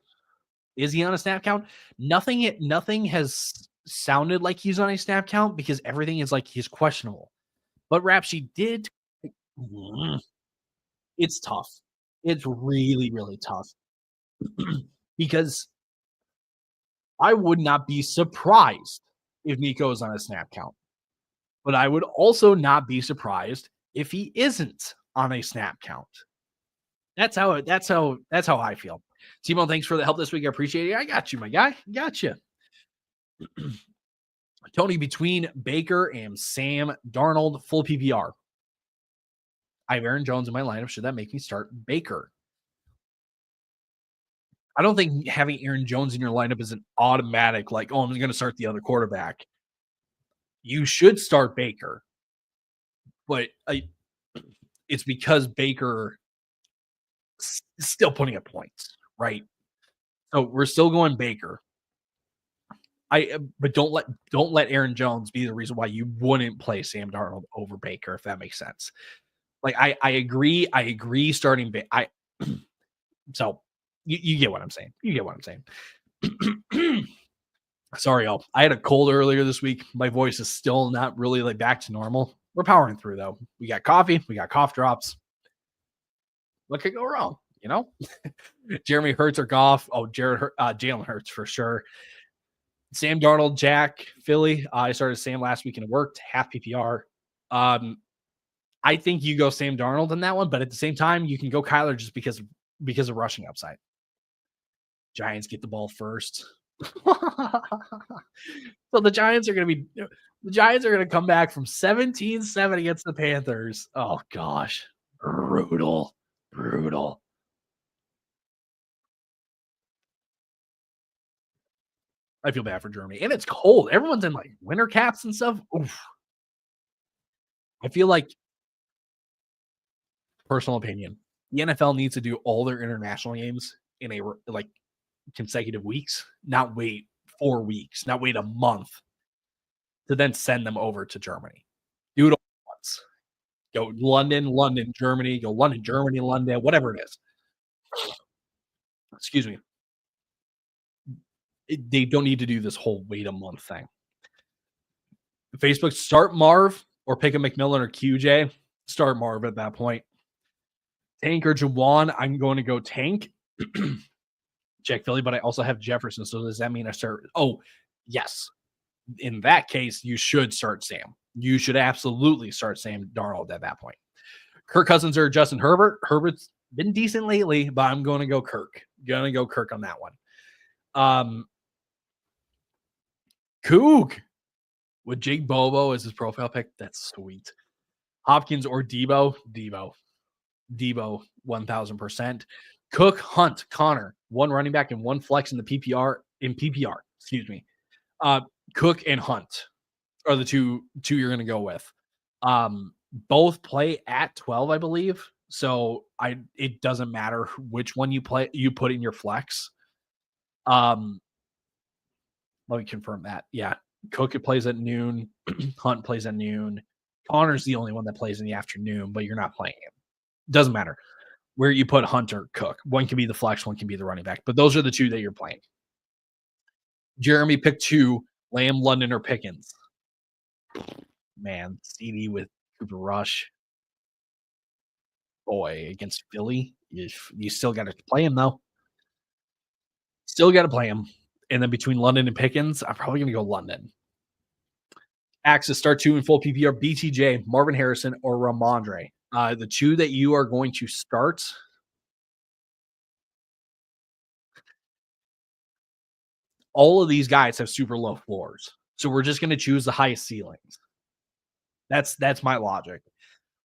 Is he on a snap count? Nothing has sounded like he's on a snap count because everything is like he's questionable. But Rapshi did. It's tough. It's really, really tough because I would not be surprised if Nico is on a snap count, but I would also not be surprised if he isn't on a snap count. That's how I feel. Simon, thanks for the help this week. I appreciate it. I got you, my guy. Got you. Tony, between Baker and Sam Darnold, full PPR. I have Aaron Jones in my lineup. Should that make me start Baker? I don't think having Aaron Jones in your lineup is an automatic, like, oh, I'm going to start the other quarterback. You should start Baker, but it's because Baker is still putting up points, right? So we're still going Baker. But don't let Aaron Jones be the reason why you wouldn't play Sam Darnold over Baker, if that makes sense. Like I agree starting so you get what I'm saying. You get what I'm saying. Sorry, y'all. I had a cold earlier this week. My voice is still not really like back to normal. We're powering through though. We got coffee, we got cough drops. What could go wrong? You know? Jeremy Hurts or Goff. Oh, Jalen Hurts for sure. Sam Darnold, Jack, Philly. I started Sam last week and it worked. Half PPR. I think you go Sam Darnold in that one, but at the same time, you can go Kyler just because of rushing upside. Giants get the ball first. So the Giants are going to come back from 17-7 against the Panthers. Oh gosh. Brutal. I feel bad for Germany. And it's cold. Everyone's in like winter caps and stuff. Oof. I feel like, personal opinion, the NFL needs to do all their international games in a like consecutive weeks, not wait 4 weeks, not wait a month to then send them over to Germany. Do it all at once. Go London, London, Germany, go London, Germany, London, whatever it is. Excuse me. They don't need to do this whole wait a month thing. Facebook, start Marv or pick a McMillan or QJ. Start Marv at that point. Tank or Jawan, I'm going to go Tank. Check Philly, but I also have Jefferson. So does that mean I start? Oh, yes. In that case, you should start Sam. You should absolutely start Sam Darnold at that point. Kirk Cousins or Justin Herbert. Herbert's been decent lately, but I'm going to go Kirk. Going to go Kirk on that one. Coog with Jake Bobo as his profile pick. That's sweet. Hopkins or Debo. Debo 1000%. Cook, Hunt, Connor, one running back and one flex in the PPR. Excuse me. Cook and Hunt are the two you're going to go with. Both play at 12, I believe. So it doesn't matter which one you put in your flex. Let me confirm that. Yeah. Cook plays at noon. Hunt plays at noon. Connor's the only one that plays in the afternoon, but you're not playing him. Doesn't matter where you put Hunt or Cook. One can be the flex, one can be the running back. But those are the two that you're playing. Jeremy, pick 2. Lamb, London, or Pickens. Man, CD with Cooper Rush. Boy, against Philly, you still got to play him, though. Still got to play him. And then between London and Pickens, I'm probably going to go London. Axis, start 2 in full PPR, BTJ, Marvin Harrison, or Ramondre. The 2 that you are going to start. All of these guys have super low floors. So we're just going to choose the highest ceilings. That's my logic.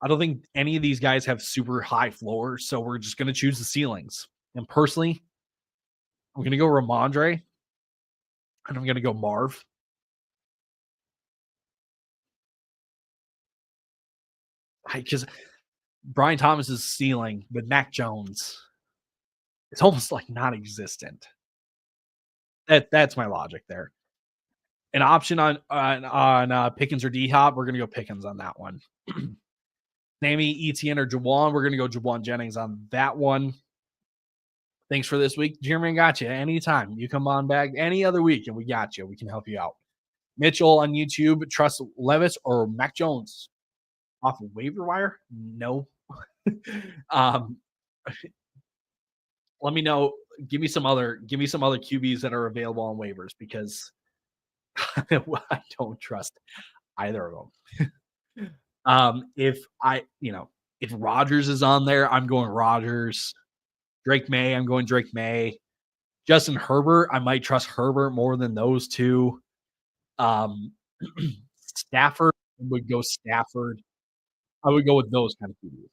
I don't think any of these guys have super high floors, so we're just going to choose the ceilings. And personally, I'm going to go Ramondre, and I'm going to go Marv. Because Brian Thomas's ceiling with Mac Jones is almost like non-existent. That's my logic there. An option on Pickens or D Hop, we're going to go Pickens on that one. Sammy, Etienne, or Jawan, we're going to go Jawan Jennings on that one. Thanks for this week. Jeremy, got you anytime. You come on back any other week, and we got you. We can help you out. Mitchell on YouTube, trust Levis or Mac Jones off of waiver wire? No. Let me know. Give me some other QBs that are available on waivers because I don't trust either of them. If Rodgers is on there, I'm going Rodgers. Drake May, I'm going Drake May. Justin Herbert, I might trust Herbert more than those two. Stafford would go Stafford. I would go with those kind of QBs.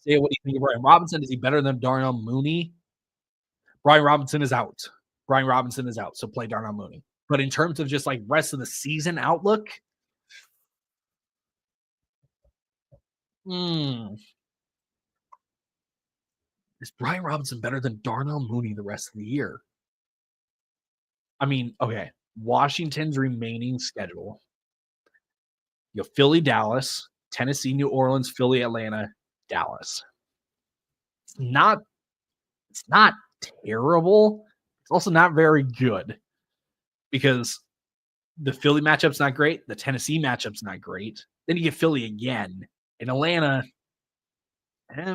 Say, what do you think of Brian Robinson? Is he better than Darnell Mooney? Brian Robinson is out. So play Darnell Mooney. But in terms of just like rest of the season outlook, is Brian Robinson better than Darnell Mooney the rest of the year? I mean, okay, Washington's remaining schedule. You have Philly, Dallas, Tennessee, New Orleans, Philly, Atlanta, Dallas. It's not terrible. It's also not very good because the Philly matchup's not great. The Tennessee matchup's not great. Then you get Philly again. In Atlanta, I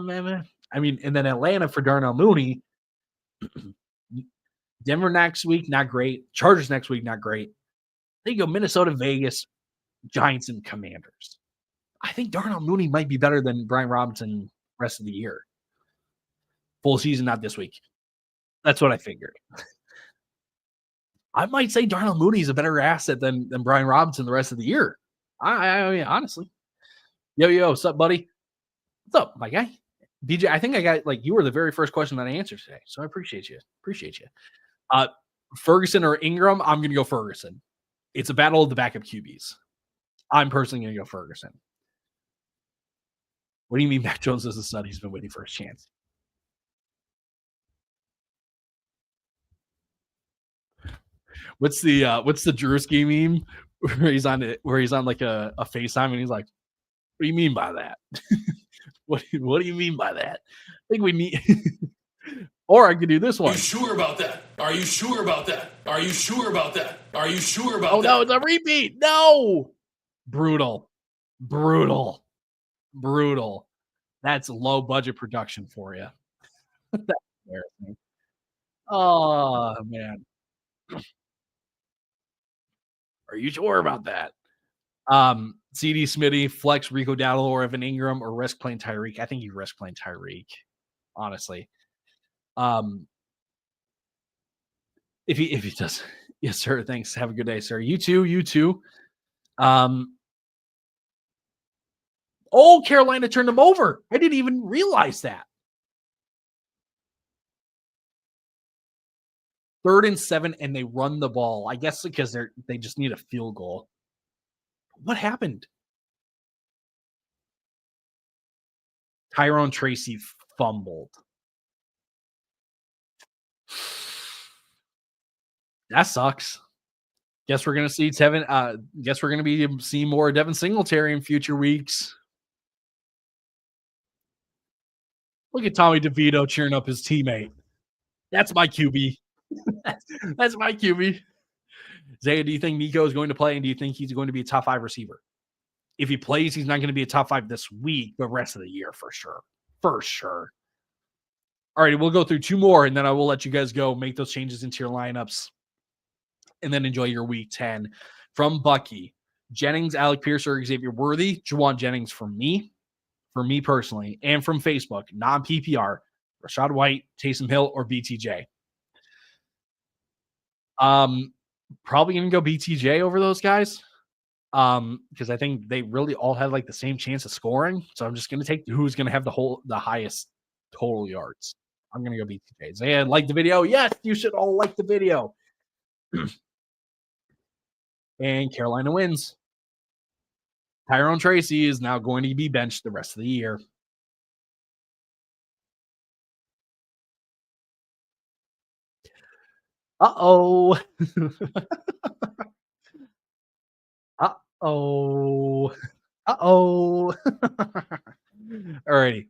mean, and then Atlanta for Darnell Mooney. Denver next week, not great. Chargers next week, not great. Then you go Minnesota, Vegas, Giants, and Commanders. I think Darnell Mooney might be better than Brian Robinson rest of the year. Full season, not this week. That's what I figured. I might say Darnell Mooney is a better asset than Brian Robinson the rest of the year. I mean, honestly. Yo, what's up, buddy? What's up, my guy? BJ, I think I got you were the very first question that I answered today. So I appreciate you. Ferguson or Ingram, I'm going to go Ferguson. It's a battle of the backup QBs. I'm personally going to go Ferguson. What do you mean Mac Jones is a stud? He's been waiting for his chance. what's the Drewski meme where he's on like a FaceTime and he's like, "What do you mean by that? What do you mean by that? I think we need." Or I could do this one. Are you sure about that? Are you sure about that? Are you sure about that? Are you sure about that? Oh no, it's a repeat. No. Brutal. That's low budget production for you. That's embarrassing. Oh man. Are you sure about that? CD Smitty, flex Rico Dowdle or Evan Ingram, or risk playing Tyreek. I think you risk playing Tyreek, honestly. If he does, yes, sir. Thanks. Have a good day, sir. You too. Oh, Carolina turned them over. I didn't even realize that. 3rd and 7, and they run the ball. I guess because they just need a field goal. What happened? Tyrone Tracy fumbled. That sucks. Guess we're gonna see Tevin. Guess we're gonna be seeing more Devin Singletary in future weeks. Look at Tommy DeVito cheering up his teammate. That's my QB. That's my QB. Zaya, do you think Nico is going to play, and do you think he's going to be a top 5 receiver? If he plays, he's not going to be a top 5 this week, but rest of the year for sure. For sure. All right, we'll go through 2 more, and then I will let you guys go make those changes into your lineups, and then enjoy your week 10. From Bucky, Jennings, Alec Pierce, or Xavier Worthy. Juwan Jennings for me personally, and from Facebook, non-PPR, Rashad White, Taysom Hill, or BTJ. Probably going to go BTJ over those guys. Because I think they really all have like the same chance of scoring. So I'm just going to take who's going to have the highest total yards. I'm going to go BTJ. Zaya, like the video? Yes, you should all like the video. And Carolina wins. Tyrone Tracy is now going to be benched the rest of the year. Uh-oh. Uh-oh. Uh-oh. Alrighty.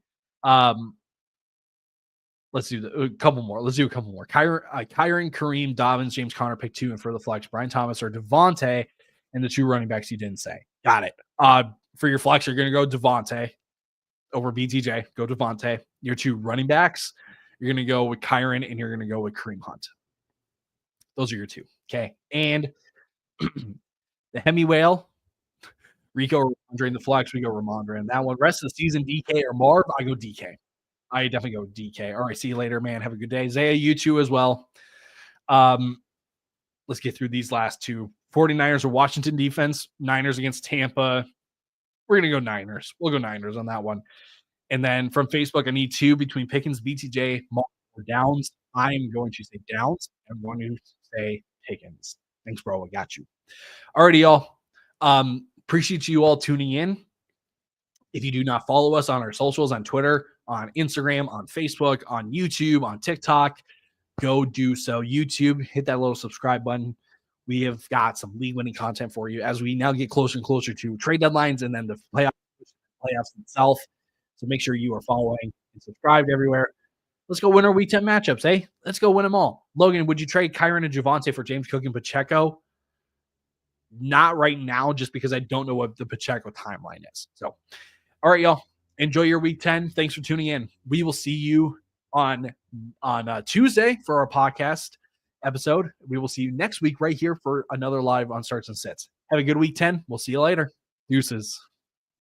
Let's do a couple more. Kyron, Kareem, Dobbins, James Conner, pick 2, and for the flex, Brian Thomas or Devontae, and the 2 running backs you didn't say. Got it. For your flex, you're going to go Devontae over BTJ. Go Devontae. Your 2 running backs, you're going to go with Kyron, and you're going to go with Kareem Hunt. Those are your 2. Okay. And the Hemi Whale, Rico or Ramondre in the flex, we go Ramondre in that one. Rest of the season, DK or Marv, I go DK. I definitely go DK. All right, see you later, man. Have a good day. Zaya, you too as well. Let's get through these last 2. 49ers or Washington defense, Niners against Tampa. We're going to go Niners. We'll go Niners on that one. And then from Facebook, I need 2 between Pickens, BTJ, Mark, or Downs. I'm going to say Downs. I'm going to say Pickens. Thanks, bro. I got you. All righty, y'all. Appreciate you all tuning in. If you do not follow us on our socials, on Twitter, on Instagram, on Facebook, on YouTube, on TikTok, go do so. YouTube, hit that little subscribe button. We have got some league-winning content for you as we now get closer and closer to trade deadlines and then the playoffs itself. So make sure you are following and subscribed everywhere. Let's go win our Week 10 matchups, eh? Let's go win them all. Logan, would you trade Kyron and Javonte for James Cook and Pacheco? Not right now, just because I don't know what the Pacheco timeline is. So, all right, y'all. Enjoy your Week 10. Thanks for tuning in. We will see you on Tuesday for our podcast episode. We will see you next week right here for another live on Starts and Sits. Have a good Week 10. We'll see you later. Deuces.